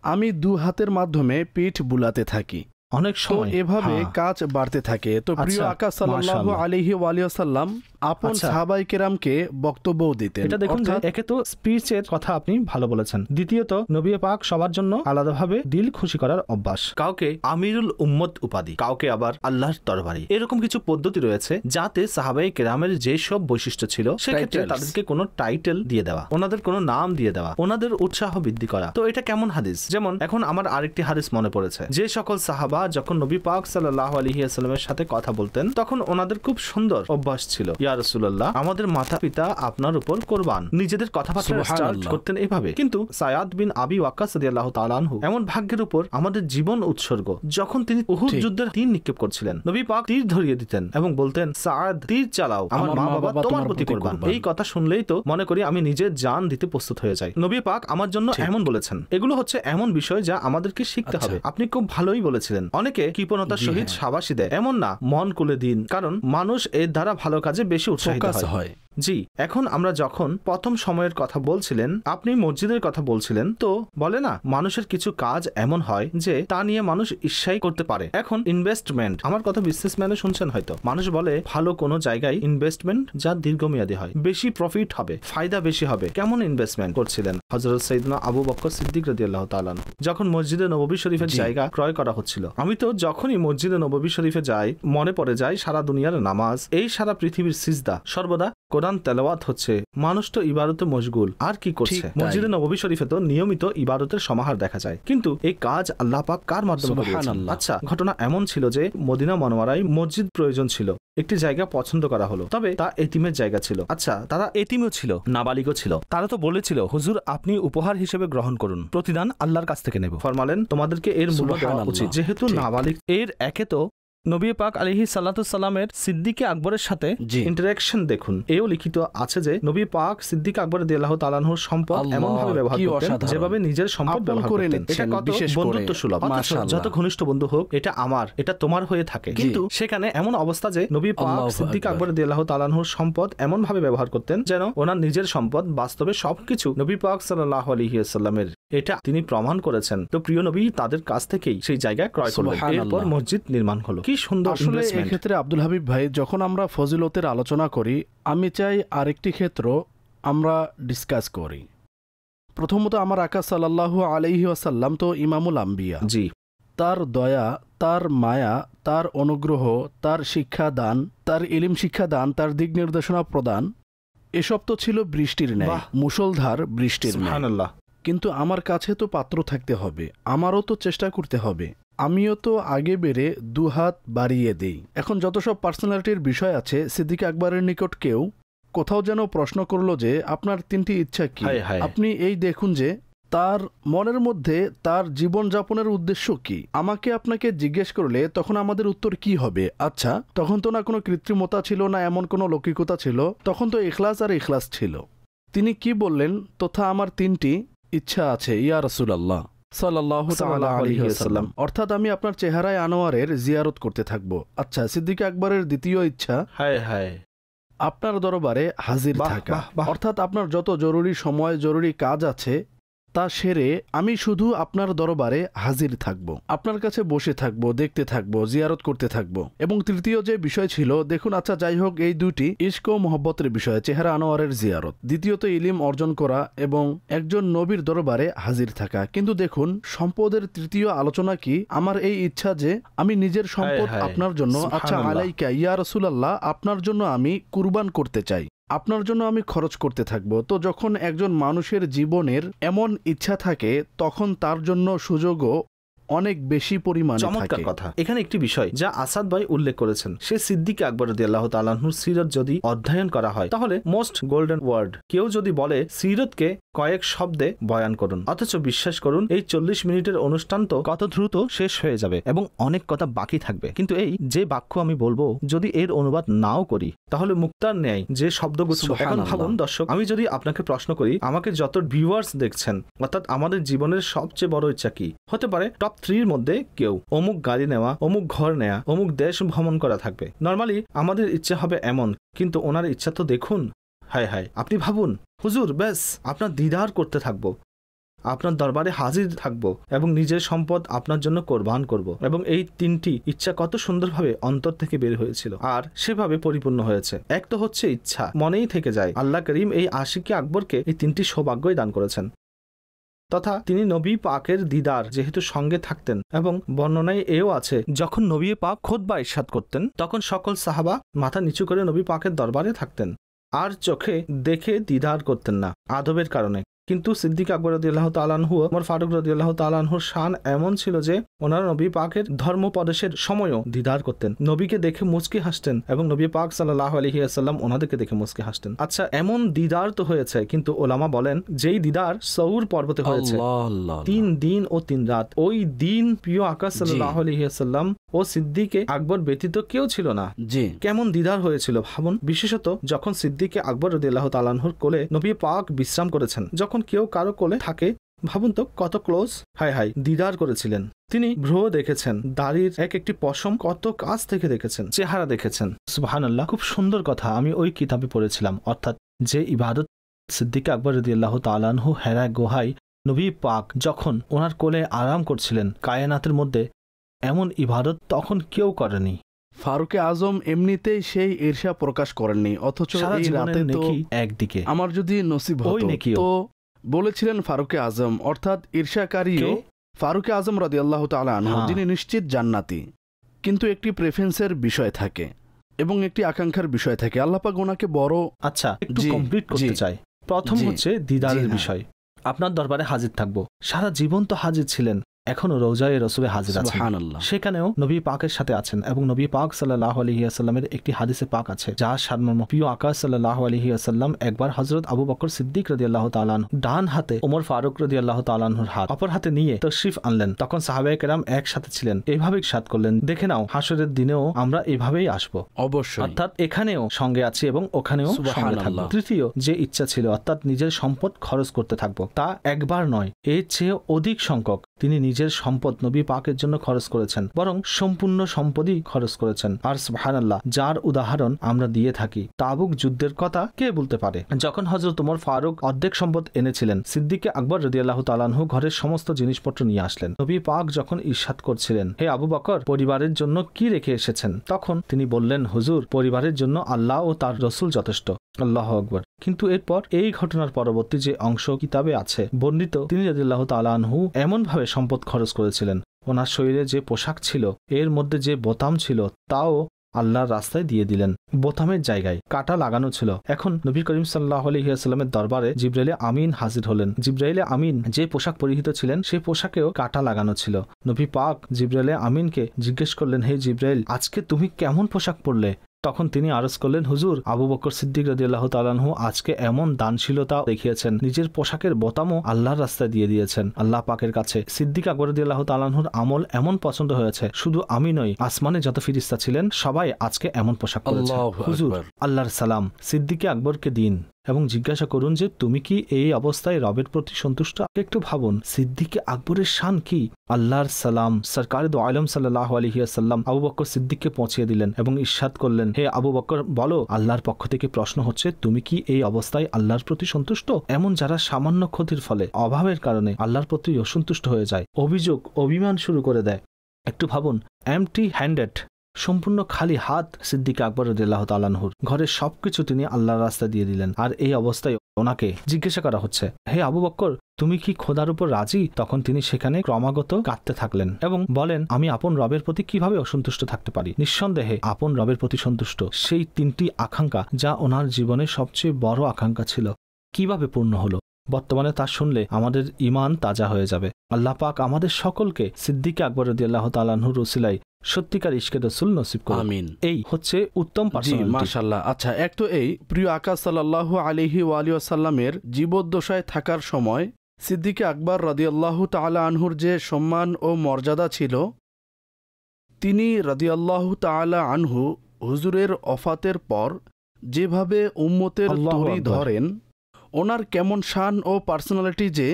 আমি 2 হাতের মাধ্যমে পিঠ বুলাতে থাকি, অনেক সময় এভাবে কাজ বাড়তে থাকে। তো প্রিয় আকা সাল্লাল্লাহু আলাইহি ওয়া আলিহি ওয়াসাল্লাম আপন সাহাবায়ে কেরামকে বক্তব্যও দিতেন। এটা দেখুন যে একে তো স্পিচের কথা আপনি ভালো বলেছেন, দ্বিতীয়ত নবী পাক সবার জন্য আলাদাভাবে দিল খুশি করার অভ্যাস। কাউকে আমিরুল উম্মত উপাধি, কাউকে আবার আল্লাহর দরবারি, এরকম কিছু পদ্ধতি রয়েছে যাতে সাহাবায়ে কেরামের যে সব বৈশিষ্ট্য ছিল সেক্ষেত্রে তাদেরকে কোনো টাইটেল দিয়ে দেওয়া, ওনাদের কোনো নাম দিয়ে দেওয়া, ওনাদের উৎসাহ বৃদ্ধি করা। তো এটা কেমন হাদিস? যেমন এখন আমার আরেকটি হাদিস মনে পড়েছে, যে সকল সাহাবা যখন নবী পাক সাল্লাল্লাহু আলাইহি ওয়াসাল্লামের সাথে কথা বলতেন তখন ওনাদের খুব সুন্দর অভ্যাস ছিল, ইয়া রাসূলুল্লাহ আমাদের মাতা পিতা আপনার উপর কুরবান, নিজেদের কথাবার্তা স্টার্ট করতেন এভাবে। কিন্তু সায়াদ বিন আবি ওয়াক্কাস রাদিয়াল্লাহু তাআলা আনহু এমন ভাগ্যের উপর আমাদের জীবন উৎসর্গ, যখন তিনি উহুদ যুদ্ধের তীর নিক্ষেপ করছিলেন নবী পাক তীর ধরিয়ে দিতেন এবং বলতেন সাআদ তীর চালাও, আমার মা বাবা তোমার প্রতি কুরবান। এই কথা শুনলেই তো মনে করি আমি নিজের জান দিতে প্রস্তুত হয়ে যাই। নবী পাক আমার জন্য এমন বলেছেন। এগুলো হচ্ছে এমন বিষয় যা আমাদেরকে শিখতে হবে। আপনি খুব ভালোই বলেছিলেন, অনেকে কৃপণতার সহিত শাবাশি দেয়, এমন না, মন খুলে দিন, কারণ মানুষ এর দ্বারা ভালো কাজে বেশি উৎসাহিত হয়। জি, এখন আমরা যখন প্রথম সময়ের কথা বলছিলেন, আপনি মসজিদের কথা বলছিলেন, তো বলে না মানুষের কিছু কাজ এমন হয় যে তা নিয়ে মানুষ ঈর্ষাই করতে পারে। এখন ইনভেস্টমেন্ট, আমার কথা বিজনেসম্যানে শুনছেন হয়তো, মানুষ বলে ভালো কোনো জায়গায় ইনভেস্টমেন্ট যা দীর্ঘমেয়াদী হয়, বেশি প্রফিট হবে, ফায়দা বেশি হবে। কেমন ইনভেস্টমেন্ট করছিলেন হযরত সাইয়েদনা আবু বকর সিদ্দিক রাদিয়াল্লাহু তাআলা যখন মসজিদে নববী শরীফের জায়গা ক্রয় করা হচ্ছিল? আমি তো যখনই মসজিদে নববী শরীফে যাই মনে পড়ে যায় সারা দুনিয়ার নামাজ, এই সারা পৃথিবীর সিজদা, সর্বদা কোরআন তেলাওয়াত হচ্ছে, মানুষ তো ইবাদতে মশগুল, আর কি করছে? মসজিদে নববী শরীফে তো নিয়মিত ইবাদতের সমাহার দেখা যায়, কিন্তু এই কাজ আল্লাহ পাক কার মাধ্যমে করেছেন? আচ্ছা, ঘটনা এমন ছিল যে মদিনা মনোয়ারায় মসজিদ প্রয়োজন ছিল, একটি জায়গা পছন্দ করা হলো, তবে তা এতিমের জায়গা ছিল। আচ্ছা, তারা এতিমও ছিল, নাবালিগও ছিল। তারা তো বলেছিল হুজুর আপনি উপহার হিসেবে গ্রহণ করুন, প্রতিদান আল্লাহর কাছ থেকে নেব। ফরমালেন তোমাদেরকে এর মূল্য দেওয়া উচিত, যেহেতু নাবালিগ। এর একে তো নবী পাক আলাইহিস সালাতু সালামের সিদ্দিক আকবরের সাথে ইন্টারঅ্যাকশন দেখুন। এও লিখিত আছে যে নবী পাক সিদ্দিক আকবর রাদিয়াল্লাহু তাআলা আনহুর সম্পদ এমন ভাবে ব্যবহার করতেন যেভাবে নিজের সম্পদ ব্যবহার করতেন। এটা কত বন্ধুত্ব সুলভ, যত ঘনিষ্ঠ বন্ধু হোক, এটা আমার, এটা তোমার হয়ে থাকে। কিন্তু সেখানে এমন অবস্থা যে নবী পাক সিদ্দিক আকবর রাদিয়াল্লাহু তাআলা আনহুর সম্পদ এমন ভাবে ব্যবহার করতেন যেন ওনার নিজের সম্পদ, বাস্তবে সবকিছু নবী পাক সাল্লাল্লাহু আলাইহি ওয়াসাল্লামের, এটা তিনি প্রমাণ করেছেন। তো প্রিয় নবী তাদের কাছ থেকেই সেই জায়গা ক্রয় করলেন, এরপর মসজিদ নির্মাণ হলো। কি সুন্দর! আসলে এই ক্ষেত্রে আব্দুল হাবিব ভাই, যখন আমরা ফজিলতের আলোচনা করি, আমি চাই আরেকটি ক্ষেত্র আমরা ডিসকাস করি। প্রথমত আমার আকা সাল্লাল্লাহু আলাইহি ওয়াসাল্লাম তো ইমামুল আম্বিয়া। জি, তার দয়া, তার মায়া, তার অনুগ্রহ, তার শিক্ষা দান, তার ইলম শিক্ষা দান, তার দিক নির্দেশনা প্রদান, এসব তো ছিল বৃষ্টির ন্যায়, মুষলধার বৃষ্টির ন্যায়। সুবহানাল্লাহ। কিন্তু আমার কাছে তো পাত্র থাকতে হবে, আমারও তো চেষ্টা করতে হবে, আমিও তো আগে বেড়ে 2 হাত বাড়িয়ে দেই। এখন যত সব পার্সোনালিটির বিষয় আছে, সিদ্দিক আকবরের নিকট কেউ কোথাও যেন প্রশ্ন করলো যে আপনার 3টি ইচ্ছা কি? আপনি এই দেখুন যে তার মনের মধ্যে তার জীবনযাপনের উদ্দেশ্য কি। আমাকে আপনাকে জিজ্ঞেস করলে তখন আমাদের উত্তর কি হবে? আচ্ছা, তখন তো না কোনো কৃত্রিমতা ছিল, না এমন কোনো লৌকিকতা ছিল, তখন তো ইখলাস আর ইখলাস ছিল। তিনি কি বললেন? তথা আমার 3টি ইচ্ছা আছে ইয়া রাসূলুল্লাহ সাল্লাল্লাহু তাআলা আলাইহি ওয়াসাল্লাম, অর্থাৎ আমি আপনার চেহারায় আনোয়ারের জিয়ারত করতে থাকব। আচ্ছা, সিদ্দিক আকবরের দ্বিতীয় ইচ্ছা, আপনার দরবারে হাজির থাকা, অর্থাৎ আপনার যত জরুরি সময়, জরুরি কাজ আছে তা সেরে আমি শুধু আপনার দরবারে হাজির থাকব, আপনার কাছে বসে থাকব, দেখতে থাকব, জিয়ারত করতে থাকব। এবং তৃতীয় যে বিষয় ছিল, দেখুন আচ্ছা যাই হোক, এই দুটি ইশক ও মহব্বতের বিষয়, চেহারা আনোয়ারের জিয়ারত। দ্বিতীয়ত ইলম অর্জন করা এবং একজন নবীর দরবারে হাজির থাকা। কিন্তু দেখুন সম্পদের তৃতীয় আলোচনা কি, আমার এই ইচ্ছা যে আমি নিজের সম্পদ আপনার জন্য, আচ্ছা আলাইকা ইয়া রাসূলুল্লাহ, আপনার জন্য আমি কুরবান করতে চাই, আপনার জন্য আমি খরচ করতে থাকব। তো যখন একজন মানুষের জীবনের এমন ইচ্ছা থাকে তখন তার জন্য সুযোগও অনেক বেশি পরিমাণে থাকে। চমৎকার কথা। এখানে একটি বিষয় যা আসাদ ভাই উল্লেখ করেছেন, সে সিদ্দিক আকবর রাদিয়াল্লাহু তাআলা আনহুর সিরাত যদি অধ্যয়ন করা হয় তাহলে মোস্ট গোল্ডেন ওয়ার্ড। কেউ যদি বলে সিরাতকে কয়েক শব্দে বয়ান করুন, অথচ বিশ্বাস করুন এই 40 মিনিটের অনুষ্ঠান তো কত দ্রুত শেষ হয়ে যাবে এবং অনেক কথা বাকি থাকবে। কিন্তু এই যে বাক্য আমি বলবো যদি এর অনুবাদ নাও করি তাহলে মুক্তার ন্যায় যে শব্দগুচ্ছ। এখন ভাবুন দর্শক, আমি যদি আপনাকে প্রশ্ন করি আমাকে যত ভিউয়ার্স দেখছেন, অর্থাৎ আমাদের জীবনের সবচেয়ে বড় ইচ্ছা কি হতে পারে? টপ 3 মধ্যে কেউ অমুক গাড়ি নেওয়া, অমুক ঘর নেওয়া, অমুক দেশ ভ্রমণ করা থাকবে। নরমালি আমাদের ইচ্ছা হবে এমন, কিন্তু ওনার ইচ্ছা তো দেখুন। হায় হায়, আপনি ভাবুন হুজুর ব্যাস আপনার দিদার করতে থাকবো, আপনার দরবারে হাজির থাকবো এবং নিজের সম্পদ আপনার জন্য কোরবান করব। এবং এই 3টি ইচ্ছা কত সুন্দরভাবে অন্তর থেকে বের হয়েছিল আর সেভাবে পরিপূর্ণ হয়েছে। এক তো হচ্ছে ইচ্ছা, মনেই থেকে যায়। আল্লাহ করিম এই আশিকে আকবরকে এই 3টি সৌভাগ্যই দান করেছেন, তথা তিনি নবী পাকের দিদার যেহেতু সঙ্গে থাকতেন। এবং বর্ণনায় এও আছে যখন নবী পাক খুতবা ইরশাদ করতেন তখন সকল সাহাবা মাথা নিচু করে নবী পাকের দরবারে থাকতেন আর চোখে দেখে দিদার করতেন না আদবের কারণে। কিন্তু সিদ্দিক আকবর রাদিয়াল্লাহু তাআলা আনহু, ওমর ফারুক রাদিয়াল্লাহু তাআলা আনহুর শান এমন ছিল যে ওনারা নবী পাকের ধর্মোপদেশের সময়ও দিদার করতেন, নবীকে দেখে মুচকি হাসতেন এবং নবী পাক সাল্লাল্লাহু আলাইহি ওয়াসাল্লাম ওনাদেরকে দেখে মুচকি হাসতেন। আচ্ছা, এমন দিদার তো হয়েছে, কিন্তু ওলামা বলেন যেই দিদার সৌর পর্বতে হয়েছে 3 দিন ও 3 রাত, ওই দিন প্রিয় আকা সাল্লাল্লাহু আলাইহি ওয়াসাল্লাম ও সিদ্দিকে আকবর ব্যতীত কেউ ছিল না। কেমন দিদার হয়েছিল ভাবুন, বিশেষত যখন সিদ্দিকে আকবর রাদিয়াল্লাহু তাআলা আনহুর কোলে নবী পাক বিশ্রাম করেছেন। যখন কেউ কারো কোলে থাকে ভাবুন তো কত ক্লোজ। হায় হায়, দিদার করেছিলেন তিনি। ভ্রু দেখেছেন, দাড়ির এক একটি পশম কত কাছ থেকে দেখেছেন, চেহারা দেখেছেন। সুবহানাল্লাহ, খুব সুন্দর কথা আমি ওই কিতাবে পড়েছিলাম। অর্থাৎ যে ইবাদত সিদ্দিক আকবর রাদিয়াল্লাহু তাআলা আনহু হেরা গুহায় নবী পাক যখন ওনার কোলে আরাম করছিলেন, কায়নাতের মধ্যে এমন ইবাদত তখন কেউ করেনি। ফারুকে আজম এমনিতেই সেই ঈর্ষা প্রকাশ করেননি, অথচ এই রাতে তো একদিকে আমার যদি নসিব হতো তো বলেছিলেন ফারুকে আজম, অর্থাৎ ঈর্ষাকারীও ফারুকে আজম রাদিয়াল্লাহু তাআলা আনহু, যিনি নিশ্চিত জান্নাতি। কিন্তু একটি প্রেফারেন্সের বিষয় থাকে এবং একটি আকাঙ্ক্ষার বিষয় থাকে। আল্লাহ পাক ওনাকে বড় একটু কমপ্লিট করতে চাই। প্রথম হচ্ছে দিদারের বিষয়। আপনার দরবারে হাজির থাকবো, সারা জীবন তো হাজির ছিলেন, এখনো রওজায়ে রাসূলে হাজির আছেন, সেখানেও নবী পাকের সাথে আছেন। এবং নবী পাক সাল্লাল্লাহু আলাইহি ওয়াসাল্লামের একটি হাদিসে পাক আছে যার সারমর্ম প্রিয় আকা সাল্লাল্লাহু আলাইহি ওয়াসাল্লাম একবার হযরত আবু বকর সিদ্দিক রাদিয়াল্লাহু তাআলা আনহু ডান হাতে ওমর ফারুক রাদিয়াল্লাহু তাআলা আনহুর হাত অপর হাতে নিয়ে তাশরিফ আনলেন। তখন সাহাবায়ে কেরাম একসাথে ছিলেন, এইভাবে ইরশাদ করলেন, দেখে নাও হাসরের দিনেও আমরা এভাবেই আসবো, অবশ্যই, অর্থাৎ এখানেও সঙ্গে আছি এবং ওখানেও সঙ্গে থাকবো। তৃতীয় যে ইচ্ছা ছিল, অর্থাৎ নিজের সম্পদ খরচ করতে থাকবো, তা একবার নয়, এর চেয়ে অধিক সংখ্যক তিনি নিজের সম্পদ নবী পাকের জন্য খরচ করেছেন, বরং সম্পূর্ণ সম্পদই খরচ করেছেন। আর সুবহানাল্লাহ, যার উদাহরণ আমরা দিয়ে থাকি, তাবুক যুদ্ধের কথা কে বলতে পারে? যখন হযরত ওমর ফারুক অর্ধেক সম্পদ এনেছিলেন, সিদ্দিকে আকবর রাদিয়াল্লাহু তাআলা আনহু ঘরের সমস্ত জিনিসপত্র নিয়ে আসলেন। নবী পাক যখন ইরশাদ করছিলেন, হে আবু বকর, পরিবারের জন্য কি রেখে এসেছেন? তখন তিনি বললেন, হুজুর, পরিবারের জন্য আল্লাহ ও তার রাসূল যথেষ্ট। আল্লাহু আকবার। কিন্তু এরপর এই ঘটনার পরবর্তী যে অংশ কিতাবে আছে বর্ণিত, তিনি রাদিয়াল্লাহু তাআলা আনহু এমন ভাবে সম্পদ খরচ করেছিলেন, ওনার শরীরে যে পোশাক ছিল এর মধ্যে যে বোতাম ছিল তাও আল্লাহর রাস্তায় দিয়ে দিলেন। বোতামের জায়গায় কাঁটা লাগানো ছিল। এখন নবী করিম সাল্লাল্লাহু আলাইহি ওয়াসাল্লামের দরবারে জিবরাইল আমিন হাজির হলেন। জিবরাইল আমিন যে পোশাক পরিহিত ছিলেন সেই পোশাকেও কাঁটা লাগানো ছিল। নবী পাক জিবরাইল আমিনকে জিজ্ঞেস করলেন, হে জিবরাইল, আজকে তুমি কেমন পোশাক পরলে? তখন তিনি আরজ করলেন, হুজুর, আবু বকর সিদ্দিক রাদিয়াল্লাহু তাআলা আনহু আজকে এমন দানশীলতা দেখিয়েছেন, নিজের পোশাকের বোতামও আল্লাহর রাস্তায় দিয়ে দিয়েছেন। আল্লাহ পাকের কাছে সিদ্দিক আকবর রাদিয়াল্লাহু তাআলা আনহুর আমল এমন পছন্দ হয়েছে, শুধু আমি নই, আসমানে যত ফেরেশতা ছিলেন সবাই আজকে এমন পোশাক পরেছে। হুজুর, আল্লাহর সালাম সিদ্দিক আকবরকে দিন, এবং জিজ্ঞাসা করুন যে তুমি কি এই অবস্থায় রবের প্রতি সন্তুষ্ট? একটু ভাবুন সিদ্দিকে আকবরের শান কি। আল্লাহর সালাম সরকারে দো আলম সাল্লাল্লাহু আলাইহি ওয়াসাল্লাম আবু বকর সিদ্দিককে পৌঁছিয়ে দিলেন এবং ইরশাদ করলেন, হে আবু বকর বলো, আল্লাহর পক্ষ থেকে প্রশ্ন হচ্ছে তুমি কি এই অবস্থায় আল্লাহর প্রতি সন্তুষ্ট? এমন যারা সামান্য ক্ষতির ফলে অভাবের কারণে আল্লাহর প্রতি অসন্তুষ্ট হয়ে যায়, অভিযোগ অভিমান শুরু করে দেয়। একটু ভাবুন এমটি হ্যান্ডেড, সম্পূর্ণ খালি হাত সিদ্দিক আকবর রাদিয়াল্লাহু তাআলা আনহুর। ঘরের সবকিছু তিনি আল্লাহর রাস্তায় দিয়ে দিলেন। আর এই অবস্থায় ওনাকে জিজ্ঞাসা করা হচ্ছে, হে আবু বকর তুমি কি খোদার উপর রাজি? তখন তিনি সেখানে ক্রমাগত কাঁদতে থাকলেন এবং বলেন, আমি আপন রবের প্রতি কিভাবে অসন্তুষ্ট থাকতে পারি? নিঃসন্দেহে আপন রবের প্রতি সন্তুষ্ট, সেই তিনটি আকাঙ্ক্ষা যা ওনার জীবনের সবচেয়ে বড় আকাঙ্ক্ষা ছিল, কিভাবে পূর্ণ হলো? বর্তমানে তা শুনলে আমাদের ঈমান তাজা হয়ে যাবে। আল্লাহ পাক আমাদের সকলকে সিদ্দিক আকবর রাদিয়াল্লাহু তাআলা আনহুর ওসিলায় সত্যিকার ইশকে রাসূল নসিব করুন। আমিন। এই হচ্ছে উত্তম পার্সোনালিটি। মাশাআল্লাহ। আচ্ছা, এক তো এই প্রিয় আকা সাল্লাল্লাহু আলাইহি ওয়া আলিহি ওয়াসাল্লামের জীবদ্দশায় থাকার সময় সিদ্দিক আকবর রাদিয়াল্লাহু তাআলা আনহুর যে সম্মান ও মর্যাদা ছিল, তিনি রাদিয়াল্লাহু তাআলা আনহু হুজুরের ওফাতের পর যেভাবে উম্মতের তরি ধরেন, ওনার কেমন শান ও পার্সোনালিটি যে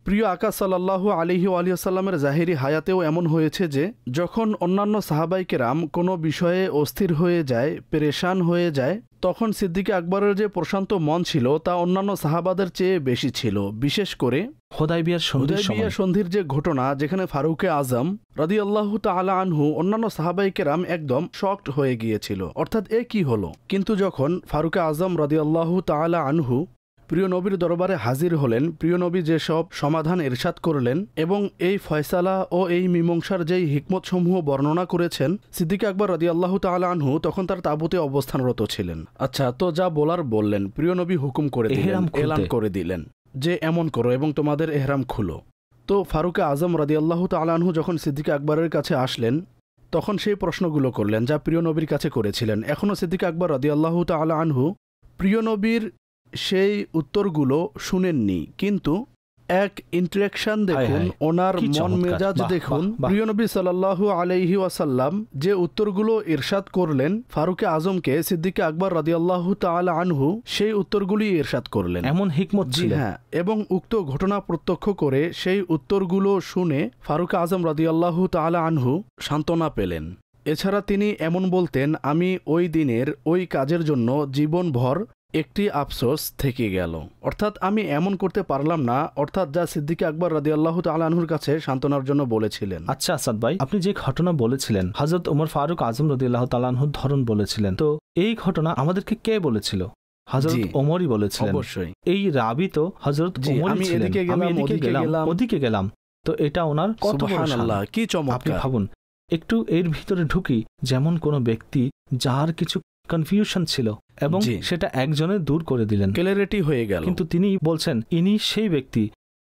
প্রিয় আকা সাল্লাল্লাহু আলাইহি ওয়া আলিহি ওয়াসাল্লামের জাহেরি হায়াতেও এমন হয়েছে যে যখন অন্যান্য সাহাবায়ে কেরাম কোনো বিষয়ে অস্থির হয়ে যায়, পেরেশান হয়ে যায়, তখন সিদ্দিক আকবরের যে প্রশান্ত মন ছিল তা অন্যান্য সাহাবাদের চেয়ে বেশি ছিল। বিশেষ করে হুদায়বিয়ার সন্ধির যে ঘটনা, যেখানে ফারুকে আজম রাদিয়াল্লাহু তাআলা আনহু অন্যান্য সাহাবায়ে কেরাম একদম শকড হয়ে গিয়েছিল, অর্থাৎ এ কি হলো। কিন্তু যখন ফারুকে আজম রাদিয়াল্লাহু তাআলা আনহু প্রিয় নবীর দরবারে হাজির হলেন, প্রিয় নবী যেসব সমাধান ইরশাদ করলেন এবং এই ফয়সালা ও এই মীমাংসার যেই হিকমত সমূহ বর্ণনা করেছেন, সিদ্দিক আকবর রাদিয়াল্লাহু তাআলা আনহু তখন তার তাঁবুতে অবস্থানরত ছিলেন। আচ্ছা, তো যা বলার বললেন, প্রিয় নবী হুকুম করে দিলেন, এলান করে দিলেন যে এমন করো এবং তোমাদের এহরাম খুলো। তো ফারুকে আজম রাদিয়াল্লাহু তাআলা আনহু যখন সিদ্দিক আকবরের কাছে আসলেন, তখন সেই প্রশ্নগুলো করলেন যা প্রিয় নবীর কাছে করেছিলেন। এখনও সিদ্দিক আকবর রাদিয়াল্লাহু তাআলা আনহু প্রিয় নবীর সেই উত্তরগুলো শুনেননি, কিন্তু এক ইন্টারেকশন দেখুন, ওনার মন মেজাজ দেখুন। প্রিয় নবী সাল্লাল্লাহু আলাইহি ওয়াসাল্লাম যে উত্তরগুলো ইরশাদ করলেন ফারুকে আজমকে, সিদ্দিক আকবর রাদিয়াল্লাহু তাআলা আনহু সেই উত্তরগুলি ইরশাদ করলেন। এমন হিকমত ছিল। হ্যাঁ, এবং উক্ত ঘটনা প্রত্যক্ষ করে সেই উত্তরগুলো শুনে ফারুক আজম রাদিয়াল্লাহু তাআলা আনহু সান্ত্বনা পেলেন। এছাড়া তিনি এমন বলতেন, আমি ওই দিনের ওই কাজের জন্য জীবনভর একটি আফসোস থেকে গেল, অর্থাৎ আমি এমন করতে পারলাম না, অর্থাৎ যা সিদ্দিক আকবর রাদিয়াল্লাহু তাআলা আনহুর কাছে সান্ত্বনার জন্য বলেছিলেন। আচ্ছা আসাদ ভাই, আপনি যে ঘটনা বলেছিলেন হযরত ওমর ফারুক আজম রাদিয়াল্লাহু তাআলা আনহুর ধরন বলেছিলেন, তো এই ঘটনা আমাদেরকে কে বলেছিল? হযরত ওমরই বলেছিলেন। অবশ্যই এই রাবি তো হযরত ওমরই ছিলেন। আমি এদিকে গেলাম ওদিকে গেলাম, তো এটা ওনার কত বড় শান, কি চমৎকার। আপনি ভাবুন একটু এর ভিতরে ঢুকি, যেমন কোন ব্যক্তি যার কিছু কনফিউশন ছিল এবং সেটা একজনের দূর করে দিলেন, ক্লিয়ারিটি হয়ে গেল, কিন্তু তিনি বলছেন ইনি সেই ব্যক্তি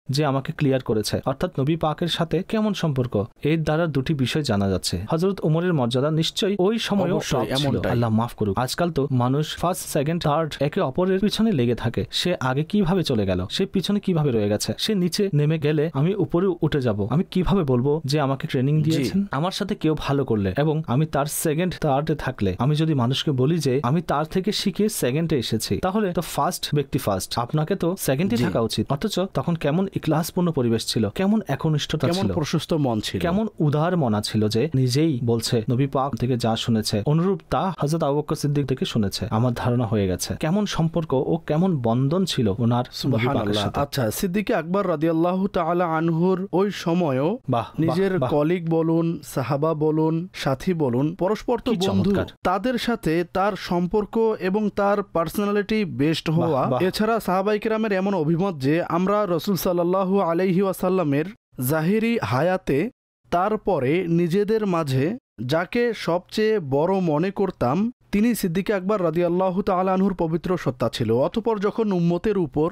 যে আমাকে ক্লিয়ার করেছে, অর্থাৎ নবী পাকের সাথে কেমন সম্পর্ক, এর দ্বারা দুটি বিষয় জানা যাচ্ছে। হযরত ওমরের মর্যাদা নিশ্চয়ই ওই সময়ও এমন, আল্লাহ মাফ করুক। আজকাল তো মানুষ ফার্স্ট সেকেন্ড থার্ড একে অপরের পিছনে লেগে থাকে। সে আগে কিভাবে চলে গেল, সে পিছনে কিভাবে রয়ে গেছে, সে নিচে নেমে গেলে আমি উপরে উঠে যাব, আমি কিভাবে বলবো যে আমাকে ট্রেনিং দিয়েছেন? আমার সাথে কেউ ভালো করলে এবং আমি তার সেকেন্ড থার্ডে থাকলে, আমি যদি মানুষকে বলি যে আমি তার থেকে শিখে সেকেন্ডে এসেছি, তাহলে তো ফার্স্ট ব্যক্তি ফার্স্ট, আপনাকে তো সেকেন্ডে থাকা উচিত। অথচ তখন কেমন ইখলাসপূর্ণ পরিবেশ ছিল, কেমন একনিষ্ঠতা ছিল, কেমন প্রশস্ত মন ছিল, কেমন উদার মনা ছিল যে নিজেই বলছে নবী পাক থেকে যা শুনেছে অনুরূপ তা হযরত আবু বকর সিদ্দিক থেকে শুনেছে, আমার ধারণা হয়ে গেছে। কেমন সম্পর্ক ও কেমন বন্ধন ছিল ওনার নবী পাকের সাথে। আচ্ছা, সিদ্দিক আকবর রাদিয়াল্লাহু তাআলা আনহুর ওই সময়ও নিজের কলিগ বলুন, সাহাবা বলুন, সাথী বলুন, পরস্পর তো বন্ধু, তাদের সাথে তার সম্পর্ক এবং তার পার্সোনালিটি বেস্ট হওয়া। এছাড়া সাহাবায়ে কেরামের এমন অভিমত যে আমরা রাসূল সাল্লাল্লাহু আলাইহি ওয়াসাল্লামের জাহিরি হায়াতে তারপরে নিজেদের মাঝে যাকে সবচেয়ে বড় মনে করতাম তিনি সিদ্দিক আকবর রাদিয়াল্লাহু তাআলা আনহুর পবিত্র সত্তা ছিল। অতঃপর যখন উম্মতের উপর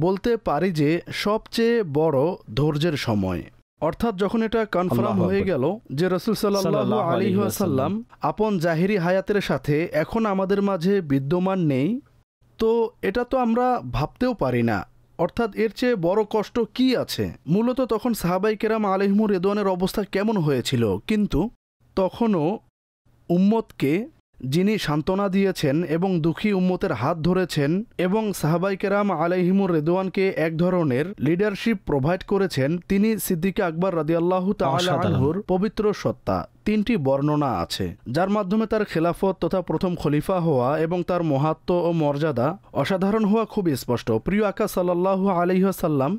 বলতে পারি যে সবচেয়ে বড় ধৈর্যের সময়, অর্থাৎ যখন এটা কনফার্ম হয়ে গেল যে রাসূল সাল্লাল্লাহু আলাইহি ওয়াসাল্লাম আপন জাহিরি হায়াতের সাথে এখন আমাদের মাঝে বিদ্যমান নেই, তো এটা তো আমরা ভাবতেও পারি না, অর্থাৎ এর চেয়ে বড় কষ্ট কি আছে। মূলত তখন সাহাবায়ে কেরাম আলাইহিমুর রিদওয়ানের অবস্থা কেমন হয়েছিল, কিন্তু তখনও উম্মতকে যিনি সান্ত্বনা দিয়েছেন এবং দুঃখী উম্মতের হাত ধরেছেন এবং সাহাবায়ে কেরাম আলাইহিমুর রিদওয়ানকে এক ধরনের লিডারশিপ প্রোভাইড করেছেন, তিনি সিদ্দিক আকবর রাদিয়াল্লাহু তাআলা আনহুর পবিত্র সত্তা। 3টি বর্ণনা আছে যার মাধ্যমে তার খেলাফত তথা প্রথম খলিফা হওয়া এবং তার মহাত্ম ও মর্যাদা অসাধারণ হওয়া খুবই স্পষ্ট। প্রিয় আকা সাল্লাল্লাহু আলাইহি ওয়াসাল্লাম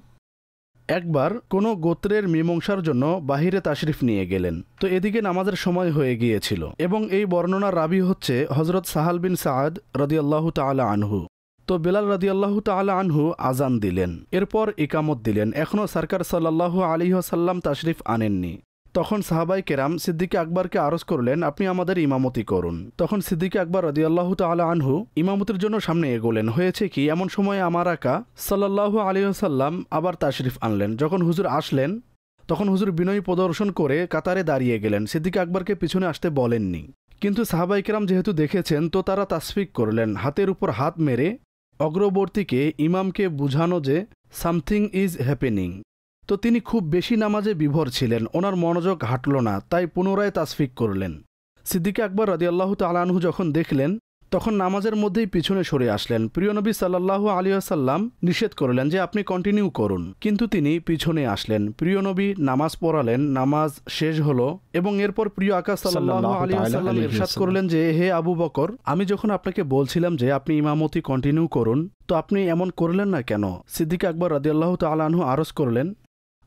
একবার কোনো গোত্রের মীমাংসার জন্য বাহিরে তাশরিফ নিয়ে গেলেন। তো এদিকে নামাজের সময় হয়ে গিয়েছিল এবং এই বর্ণনার রাবি হচ্ছে হযরত সাহাল বিন সাআদ রাদিয়াল্লাহু তাআলা আনহু। তো বেলাল রাদিয়াল্লাহু তাআলা আনহু আজান দিলেন, এরপর ইকামত দিলেন। এখনও সরকার সাল্লাল্লাহু আলাইহি ওয়াসাল্লাম তাশরিফ আনেননি। তখন সাহাবায়ে কেরাম সিদ্দিক আকবরকে আরজ করলেন, আপনি আমাদের ইমামতি করুন। তখন সিদ্দিক আকবর রাদিয়াল্লাহু তাআলা আনহু ইমামতির জন্য সামনে এগোলেন। হয়েছে কি, এমন সময় আমার আকা সাল্লাল্লাহু আলাইহি ওয়াসাল্লাম আবার তাশরিফ আনলেন। যখন হুজুর আসলেন তখন হুজুর বিনয় প্রদর্শন করে কাতারে দাঁড়িয়ে গেলেন, সিদ্দিক আকবরকে পিছনে আসতে বলেননি। কিন্তু সাহাবায়ে কেরাম যেহেতু দেখেছেন তো তারা তাসফিক করলেন, হাতের উপর হাত মেরে অগ্রবর্তীকে ইমামকে বুঝানো যে সামথিং ইজ হ্যাপেনিং। তো তিনি খুব বেশি নামাজে বিভোর ছিলেন, ওনার মনোযোগ হাঁটল না, তাই পুনরায় তাসফিক করলেন। সিদ্দিক আকবর রাদিয়াল্লাহু তাআলা আনহু যখন দেখলেন তখন নামাজের মধ্যেই পিছনে সরে আসলেন। প্রিয় নবী সাল্লাল্লাহু আলাইহি ওয়াসাল্লাম নিষেধ করলেন যে আপনি কন্টিনিউ করুন, কিন্তু তিনি পিছনে আসলেন। প্রিয় নবী নামাজ পড়ালেন, নামাজ শেষ হলো এবং এরপর প্রিয় আকা সাল্লাল্লাহু আলাইহি ওয়াসাল্লাম ইরশাদ করলেন যে হে আবু বকর, আমি যখন আপনাকে বলছিলাম যে আপনি ইমামতি কন্টিনিউ করুন তো আপনি এমন করলেন না কেন? সিদ্দিক আকবর রাদিয়াল্লাহু তাআলা আনহু আরজ করলেন,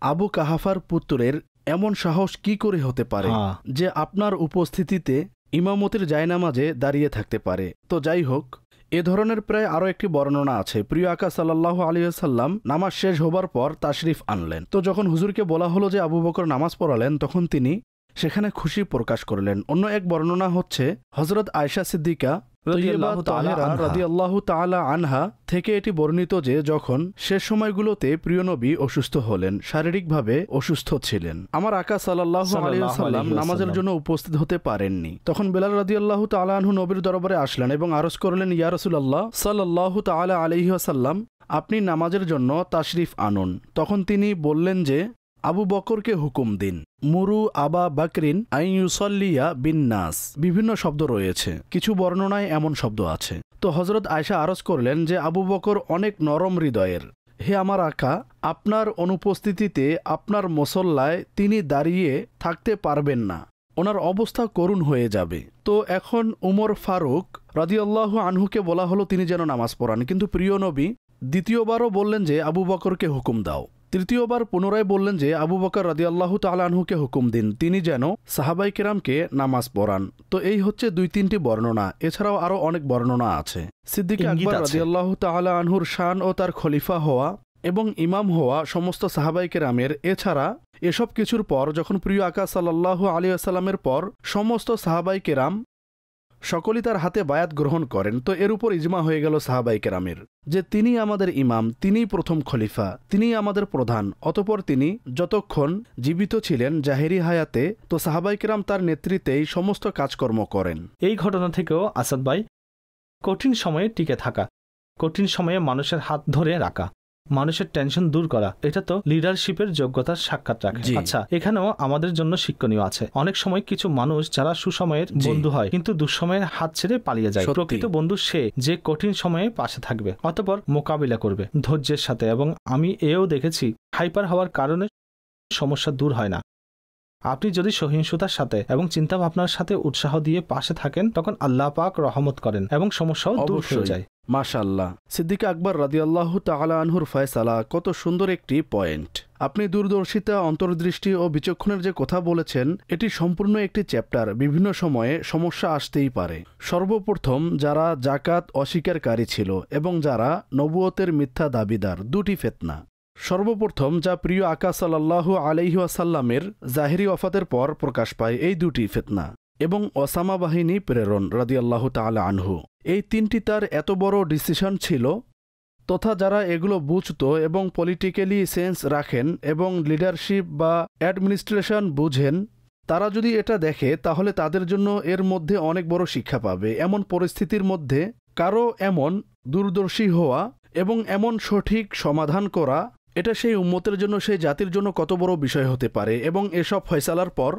আবু কাহাফার পুত্রের এমন সাহস কি করে হতে পারে যে আপনার উপস্থিতিতে ইমামতির জায়নামাজে দাঁড়িয়ে থাকতে পারে? তো যাই হোক, এ ধরনের প্রায় আরও একটি বর্ণনা আছে। প্রিয় আকা সাল্লাল্লাহু আলাইহি ওয়াসাল্লাম নামাজ শেষ হবার পর তাশরিফ আনলেন। তো যখন হুজুরকে বলা হলো যে আবু বকর নামাজ পড়ালেন তখন তিনি সেখানে খুশি প্রকাশ করলেন। অন্য এক বর্ণনা হচ্ছে হযরত আয়েশা সিদ্দিকা রাদিয়াল্লাহু তাআলা আনহা থেকে এটি বর্ণিত যে যখন শেষ সময়গুলোতে প্রিয় নবী অসুস্থ হলেন, শারীরিকভাবে অসুস্থ ছিলেন, আমার আকা সাল্লাল্লাহু আলাইহি ওয়াসাল্লাম নামাজের জন্য উপস্থিত হতে পারেননি। তখন বেলাল রাদিয়াল্লাহু তাআলা আনহু নবীর দরবারে আসলেন এবং আরজ করলেন, ইয়া রাসূলুল্লাহ সাল্লাল্লাহু তাআলা আলাইহি ওয়াসাল্লাম, আপনি নামাজের জন্য তাশরিফ আনুন। তখন তিনি বললেন যে আবু বকরকে হুকুম দিন, মুরু আবা বাকরিন আন ইউসাল্লিয়া বিন নাস। বিভিন্ন শব্দ রয়েছে, কিছু বর্ণনায় এমন শব্দ আছে। তো হযরত আয়েশা আরজ করলেন যে আবু বকর অনেক নরম হৃদয়ের, হে আমার আকা, আপনার অনুপস্থিতিতে আপনার মুসল্লায় তিনি দাঁড়িয়ে থাকতে পারবেন না, ওনার অবস্থা করুণ হয়ে যাবে। তো এখন উমর ফারুক রাদিয়াল্লাহু আনহুকে বলা হলো তিনি যেন নামাজ পড়ান, কিন্তু প্রিয় নবী দ্বিতীয়বারও বললেন যে আবু বকরকে হুকুম দাও। তৃতীয়বার পুনরায় বললেন যে আবু বকর রাদিয়াল্লাহু তাআলা আনহুকে হুকুম দিন, তিনি যেন সাহাবায়ে কেরামকে নামাজ পড়ান। তো এই হচ্ছে 2-3টি বর্ণনা। এছাড়াও আরও অনেক বর্ণনা আছে। সিদ্দিক আকবর রাদিয়াল্লাহু তাআলা আনহুর শান ও তার খলিফা হওয়া এবং ইমাম হওয়া সমস্ত সাহাবায়ে কেরামের। এছাড়া এসব কিছুর পর যখন প্রিয় আকা সাল্লাল্লাহু আলাইহি ওয়াসাল্লামের পর সমস্ত সাহাবায়ে কেরাম সকলেই তার হাতে বায়াত গ্রহণ করেন, তো এর উপর ইজমা হয়ে গেল সাহাবায়ে কেরামের যে তিনি আমাদের ইমাম, তিনিই প্রথম খলিফা, তিনিই আমাদের প্রধান। অতঃপর তিনি যতক্ষণ জীবিত ছিলেন জাহেরি হায়াতে, তো সাহাবায়ে কেরাম তার নেতৃত্বেই সমস্ত কাজকর্ম করেন। এই ঘটনা থেকেও আসাদ ভাই, কঠিন সময়ে টিকে থাকা, কঠিন সময়ে মানুষের হাত ধরে রাখা, মানুষের টেনশন দূর করা, এটা তো লিডারশিপের যোগ্যতার সাক্ষাৎ রাখে। আচ্ছা, এখানেও আমাদের জন্য শিক্ষণীয় আছে। অনেক সময় কিছু মানুষ যারা সুসময়ের বন্ধু হয় কিন্তু দুঃসময়ের হাত ছেড়ে পালিয়ে যায়। প্রকৃত বন্ধু সে যে কঠিন সময়ে পাশে থাকবে, অতঃপর মোকাবিলা করবে ধৈর্যের সাথে। এবং আমি এও দেখেছি, হাইপার হওয়ার কারণে সমস্যা দূর হয় না। আপনি যদি সহিংসতার সাথে এবং চিন্তা ভাবনার সাথে উৎসাহ দিয়ে পাশে থাকেন তখন আল্লাহ পাক রহমত করেন এবং সমস্যাও দূর হয়ে যায়। মাশাআল্লাহ। সিদ্দিক আকবর রাদিয়াল্লাহু তাআলা আনহুর ফয়সালা, কত সুন্দর একটি পয়েন্ট। আপনি দূরদর্শিতা, অন্তর্দৃষ্টি ও বিচক্ষণের যে কথা বলেছেন এটি সম্পূর্ণ একটি চ্যাপ্টার। বিভিন্ন সময়ে সমস্যা আসতেই পারে। সর্বপ্রথম যারা জাকাত অস্বীকারী ছিল এবং যারা নবুয়তের মিথ্যা দাবিদার, 2টি ফিতনা। সর্বপ্রথম যা প্রিয় আকা সাল্লাল্লাহু আলাইহি ওয়াসাল্লামের জাহিরি ওয়াফাতের পর প্রকাশ পায়, এই 2টি ফিতনা এবং ওসামা বাহিনী প্রেরণ রাদিয়াল্লাহু তাআলা আনহু। এই 3টি তার এত বড় ডিসিশন ছিল, তথা যারা এগুলো বুঝতো এবং পলিটিক্যালি সেন্স রাখেন এবং লিডারশিপ বা অ্যাডমিনিস্ট্রেশন বুঝেন, তারা যদি এটা দেখে তাহলে তাদের জন্য এর মধ্যে অনেক বড় শিক্ষা পাবে। এমন পরিস্থিতির মধ্যে কারো এমন দূরদর্শী হওয়া এবং এমন সঠিক সমাধান করা, এটা সেই উম্মতের জন্য, সেই জাতির জন্য কত বড় বিষয় হতে পারে। এবং এসব ফয়সালার পর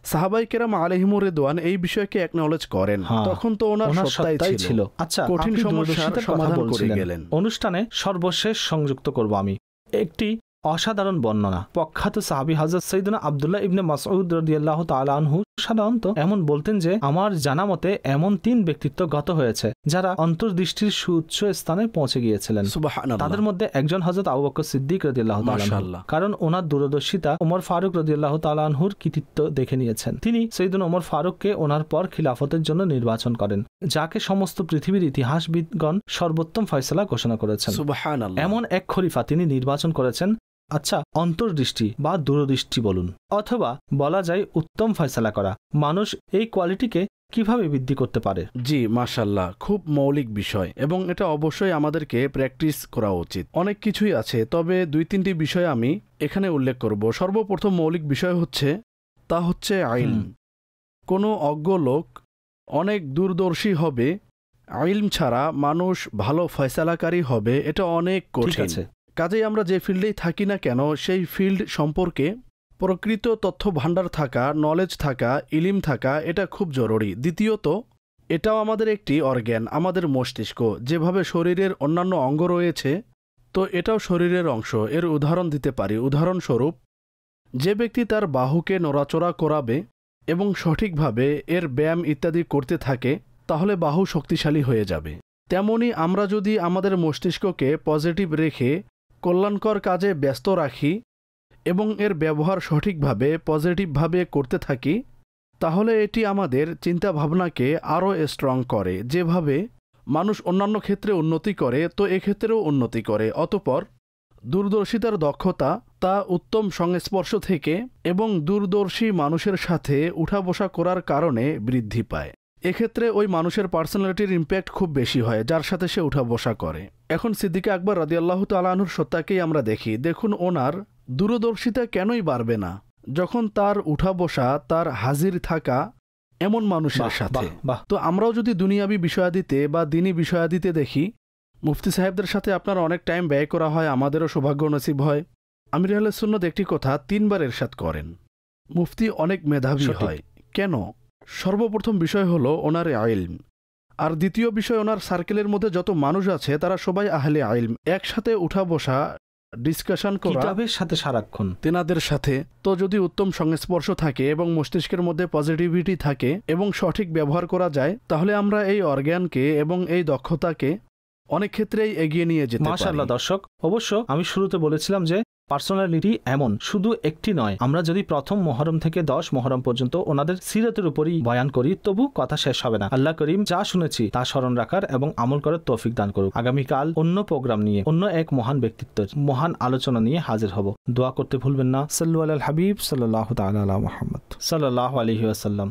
সাহাবাই কেরাম আলাইহিমুর রিদওয়ান এই বিষয়কে একনলেজ করেন, তখন তো ওনার সত্তাই ছিল। আচ্ছা, কঠিন সমস্যার সমাধান করে গেলেন। অনুষ্ঠানে সর্বশেষ সংযুক্ত করব আমি একটি অসাধারণ বর্ণনা। প্রখ্যাত সাহাবী হযরত সাইয়েদনা আব্দুল্লাহ ইবনে মাসউদ রাদিয়াল্লাহু তাআলা আনহু সাধারণত এমন বলতেন যে আমার জানা মতে এমন 3 ব্যক্তিত্ব গত হয়েছে যারা অন্তর্দৃষ্টির সুউচ্চ স্থানে পৌঁছে গিয়েছিলেন। সুবহানাল্লাহ। তাদের মধ্যে একজন হযরত আবু বকর সিদ্দিক রাদিয়াল্লাহু তাআলা আনহু, কারণ ওনার দূরদর্শিতা ওমর ফারুক রাদিয়াল্লাহু তাআলা আনহুর কৃতিত্ব দেখে নিয়েছেন। তিনি সাইয়েদনা ওমর ফারুককে ওনার পর খিলাফতের জন্য নির্বাচন করেন, যাকে সমস্ত পৃথিবীর ইতিহাসবিদগণ সর্বোত্তম ফয়সালা ঘোষণা করেছেন। সুবহানাল্লাহ। এমন এক খলিফা তিনি নির্বাচন করেছেন। আচ্ছা, অন্তর্দৃষ্টি বা দূরদৃষ্টি বলুন, অথবা বলা যায় উত্তম ফয়সালা করা। মানুষ এই কোয়ালিটিকে কিভাবে বৃদ্ধি করতে পারে? জি, মাশাআল্লাহ, খুব মৌলিক বিষয় এবং এটা অবশ্যই আমাদেরকে প্র্যাকটিস করা উচিত। অনেক কিছুই আছে, তবে 2-3টি বিষয় আমি এখানে উল্লেখ করব। সর্বপ্রথম মৌলিক বিষয় তা হচ্ছে ইলম। কোনো অজ্ঞ লোক অনেক দূরদর্শী হবে, ইলম ছাড়া মানুষ ভালো ফয়সালাকারী হবে এটা অনেক কঠিন। কাজেই আমরা যে ফিল্ডেই থাকি না কেন সেই ফিল্ড সম্পর্কে প্রকৃত তথ্য ভাণ্ডার থাকা, নলেজ থাকা, ইলিম থাকা এটা খুব জরুরি। দ্বিতীয়ত, এটাও আমাদের একটি অর্গ্যান, আমাদের মস্তিষ্ক। যেভাবে শরীরের অন্যান্য অঙ্গ রয়েছে, তো এটাও শরীরের অংশ। এর উদাহরণ দিতে পারি। উদাহরণস্বরূপ, যে ব্যক্তি তার বাহুকে নড়াচড়া করাবে এবং সঠিকভাবে এর ব্যায়াম ইত্যাদি করতে থাকে, তাহলে বাহু শক্তিশালী হয়ে যাবে। তেমনি আমরা যদি আমাদের মস্তিষ্ককে পজিটিভ রেখে কল্যাণকর কাজে ব্যস্ত রাখি এবং এর ব্যবহার সঠিকভাবে পজিটিভভাবে করতে থাকি, তাহলে এটি আমাদের চিন্তাভাবনাকে আরও স্ট্রং করে। যেভাবে মানুষ অন্যান্য ক্ষেত্রে উন্নতি করে, তো এক্ষেত্রেও উন্নতি করে। অতঃপর দূরদর্শিতার দক্ষতা তা উত্তম সংস্পর্শ থেকে এবং দূরদর্শী মানুষের সাথে উঠা বসা করার কারণে বৃদ্ধি পায়। এক্ষেত্রে ওই মানুষের পার্সোনালিটির ইম্প্যাক্ট খুব বেশি হয় যার সাথে সে উঠা বসা করে। এখন সিদ্দিক আকবর রাদিয়াল্লাহু তাআলা আনহুর সত্তাকেই আমরা দেখি। দেখুন, ওনার দূরদর্শিতা কেনই বাড়বে না যখন তার উঠা বসা, তার হাজির থাকা এমন মানুষের সাথে। তো আমরাও যদি দুনিয়াবি বিষয়াদিতে বা দিনী বিষয়াদিতে দেখি, মুফতি সাহেবদের সাথে আপনার অনেক টাইম ব্যয় করা হয়, আমাদেরও সৌভাগ্য নসিব হয়। আমির আহলে সুন্নাত একটি কথা 3 বার ইরশাদ করেন, মুফতি অনেক মেধাবী হয়। কেন? সর্বপ্রথম বিষয় হলো ওনার ইলম, আর দ্বিতীয় বিষয় ওনার সার্কেলের মধ্যে যত মানুষ আছে তারা সবাই আহলে ইলম। একসাথে উঠা বসা, ডিসকাশন করা কিতাবের সাথে সারাক্ষণ তেনাদের সাথে। তো যদি উত্তম সংস্পর্শ থাকে এবং মস্তিষ্কের মধ্যে পজিটিভিটি থাকে এবং সঠিক ব্যবহার করা যায়, তাহলে আমরা এই অর্গ্যানকে এবং এই দক্ষতাকে অনেক ক্ষেত্রেই এগিয়ে নিয়ে যেতে পারি। মাশাআল্লাহ। দর্শক, অবশ্য আমি শুরুতে বলেছিলাম যে পার্সোনালিটি এমন শুধু একটি নয়। আমরা যদি প্রথম মুহররম থেকে 10 মুহররম পর্যন্ত ওনাদের সিরাতের উপরই বয়ান করি, তবু কথা শেষ হবে না। আল্লাহ করিম যা শুনেছি তা স্মরণ রাখার এবং আমল করার তৌফিক দান করুক। আগামীকাল অন্য প্রোগ্রাম নিয়ে, অন্য এক মহান ব্যক্তিত্বের মহান আলোচনা নিয়ে হাজির হব। দোয়া করতে ভুলবেন না। সাল্লু আলাল হাবিব সাল্লাল্লাহু তাআলা আলা মুহাম্মদ সাল্লাল্লাহু আলাইহি ওয়াসাল্লাম।